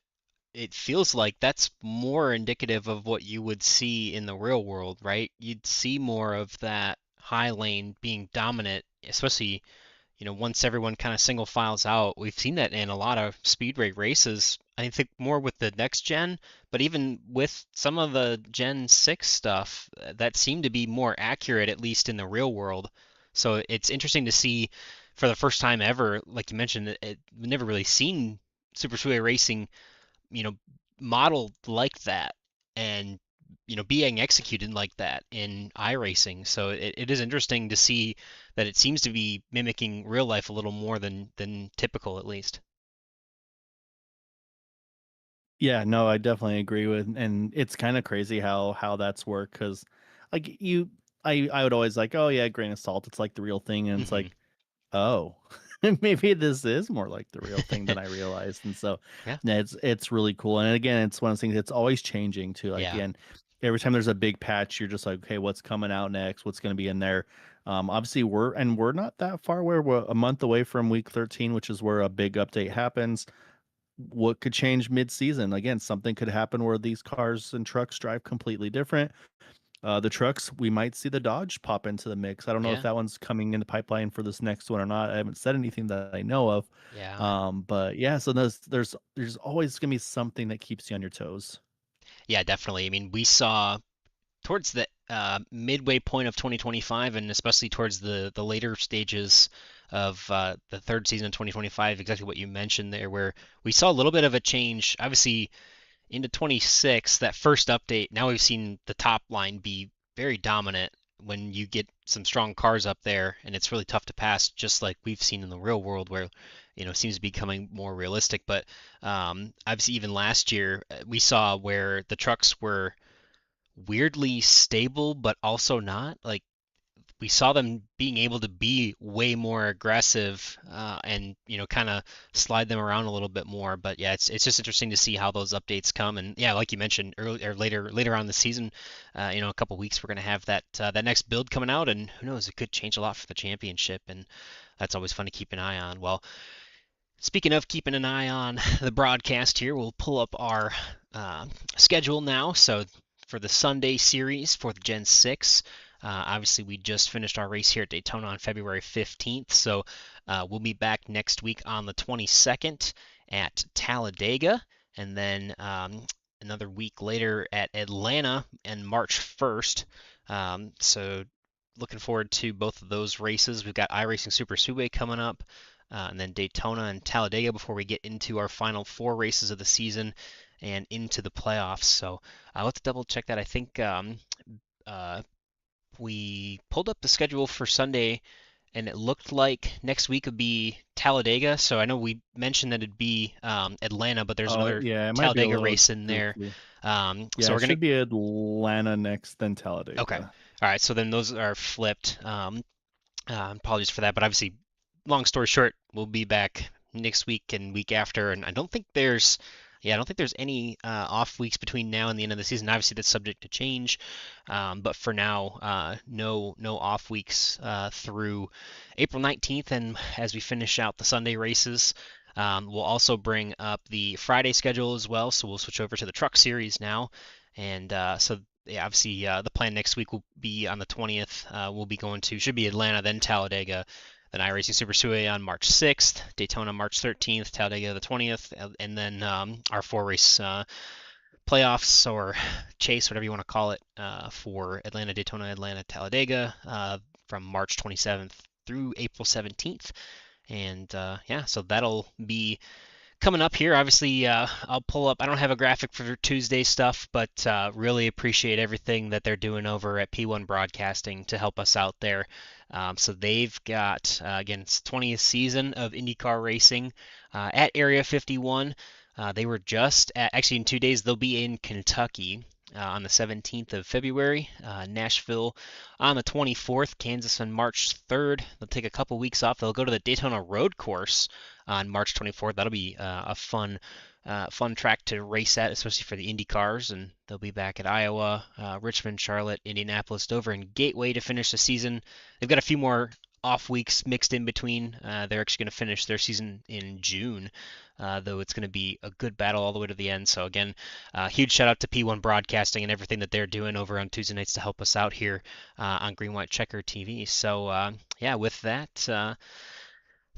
it feels like that's more indicative of what you would see in the real world, right? You'd see more of that high lane being dominant, especially once everyone kind of single files out. We've seen that in a lot of speedway races. I think more with the next gen, but even with some of the Gen 6 stuff, that seemed to be more accurate, at least in the real world. So it's interesting to see for the first time ever, like you mentioned, we've never really seen Super Speedway racing, you know, modeled like that and being executed like that in iRacing. So it is interesting to see that it seems to be mimicking real life a little more than typical at least. Yeah, no, I definitely agree with, and it's kind of crazy how that's worked because, like I would always like, oh yeah, grain of salt, it's like the real thing, and it's Hmm. like, oh, maybe this is more like the real thing than I realized, and so Yeah. yeah, it's really cool, and again, it's one of those things that's always changing too. Like Yeah. again, every time there's a big patch, you're just like, okay, what's coming out next? What's going to be in there? Obviously, we're not that far away. We're a month away from week 13, which is where a big update happens. What could change mid-season? Again, something could happen where these cars and trucks drive completely different. The trucks, we might see the Dodge pop into the mix. I don't know if Yeah. that one's coming in the pipeline for this next one or not. I haven't said anything that I know of. Yeah. But yeah, so there's always gonna be something that keeps you on your toes. Yeah, definitely. I mean, we saw towards the midway point of 2025, and especially towards the later stages of the third season of 2025, exactly what you mentioned there, where we saw a little bit of a change. Obviously, into 26, that first update, now we've seen the top line be very dominant when you get some strong cars up there, and it's really tough to pass, just like we've seen in the real world, where it seems to be becoming more realistic. But obviously, even last year, we saw where the trucks were weirdly stable, but also not. Like we saw them being able to be way more aggressive and kind of slide them around a little bit more. But yeah, it's just interesting to see how those updates come. And yeah, like you mentioned earlier, later on in the season, a couple weeks we're gonna have that next build coming out, and who knows, it could change a lot for the championship, and that's always fun to keep an eye on. Well, speaking of keeping an eye on the broadcast here, we'll pull up our schedule now. So for the Sunday series for the Gen 6, obviously we just finished our race here at Daytona on February 15th. So we'll be back next week on the 22nd at Talladega, and then another week later at Atlanta and March 1st. So looking forward to both of those races. We've got iRacing Super Speedway coming up, and then Daytona and Talladega before we get into our final 4 races of the season and into the playoffs. So let's double check that. I think uh, we pulled up the schedule for Sunday, and it looked like next week would be Talladega. So I know we mentioned that it'd be Atlanta, but there's Oh another yeah, it might be a Talladega little race in there. goofy. So Yeah, it we're gonna. should be Atlanta next, then Okay. Talladega. All right. So then those are flipped. Apologies for that, but obviously, long story short, we'll be back next week and week after, and I don't think there's any off weeks between now and the end of the season. Obviously, that's subject to change, but for now, no off weeks through April 19th, and as we finish out the Sunday races. We'll also bring up the Friday schedule as well, so we'll switch over to the Truck Series now, and so yeah, obviously the plan next week will be on the 20th. We'll be going to should be Atlanta, then Talladega. then iRacing Super Speedway on March 6th, Daytona March 13th, Talladega the 20th, and then our 4-race playoffs or chase, whatever you want to call it, for Atlanta, Daytona, Atlanta, Talladega from March 27th through April 17th. And yeah, so that'll be coming up here. Obviously, I'll pull up. I don't have a graphic for Tuesday stuff, but really appreciate everything that they're doing over at P1 Broadcasting to help us out there. So they've got, again, it's 20th season of IndyCar racing at Area 51. They were just at, actually in 2 days, they'll be in Kentucky on the 17th of February, Nashville on the 24th, Kansas on March 3rd. They'll take a couple weeks off. They'll go to the Daytona Road Course on March 24th. That'll be a fun track to race at, especially for the Indy cars. And they'll be back at Iowa, Richmond, Charlotte, Indianapolis, Dover, and Gateway to finish the season. They've got a few more off weeks mixed in between. They're actually going to finish their season in June, though it's going to be a good battle all the way to the end. So again, huge shout out to P1 Broadcasting and everything that they're doing over on Tuesday nights to help us out here on Green White Checker TV. So yeah, with that, I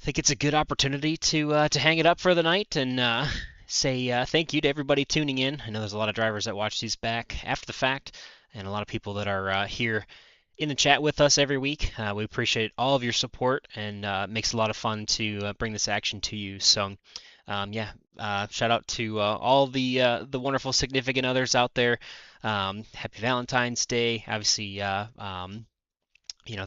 think it's a good opportunity to hang it up for the night and say thank you to everybody tuning in. I know there's a lot of drivers that watch these back after the fact, and a lot of people that are here in the chat with us every week. We appreciate all of your support, and it makes a lot of fun to bring this action to you. So yeah, shout out to all the wonderful significant others out there. Happy Valentine's Day. Obviously,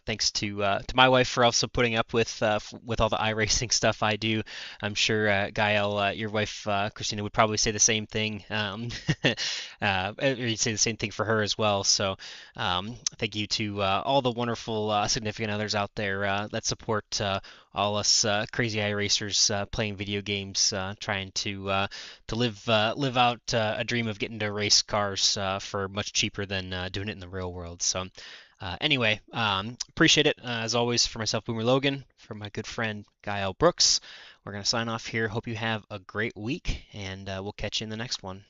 thanks to my wife for also putting up with all the iRacing stuff I do. I'm sure Gael, your wife Christina, would probably say the same thing. You'd say the same thing for her as well. So thank you to all the wonderful significant others out there that support all us crazy iRacers playing video games, trying to live out a dream of getting to race cars for much cheaper than doing it in the real world. So. Anyway, appreciate it. As always, for myself, Boomer Logan, for my good friend, Gael Brooks, we're going to sign off here. Hope you have a great week, and we'll catch you in the next one.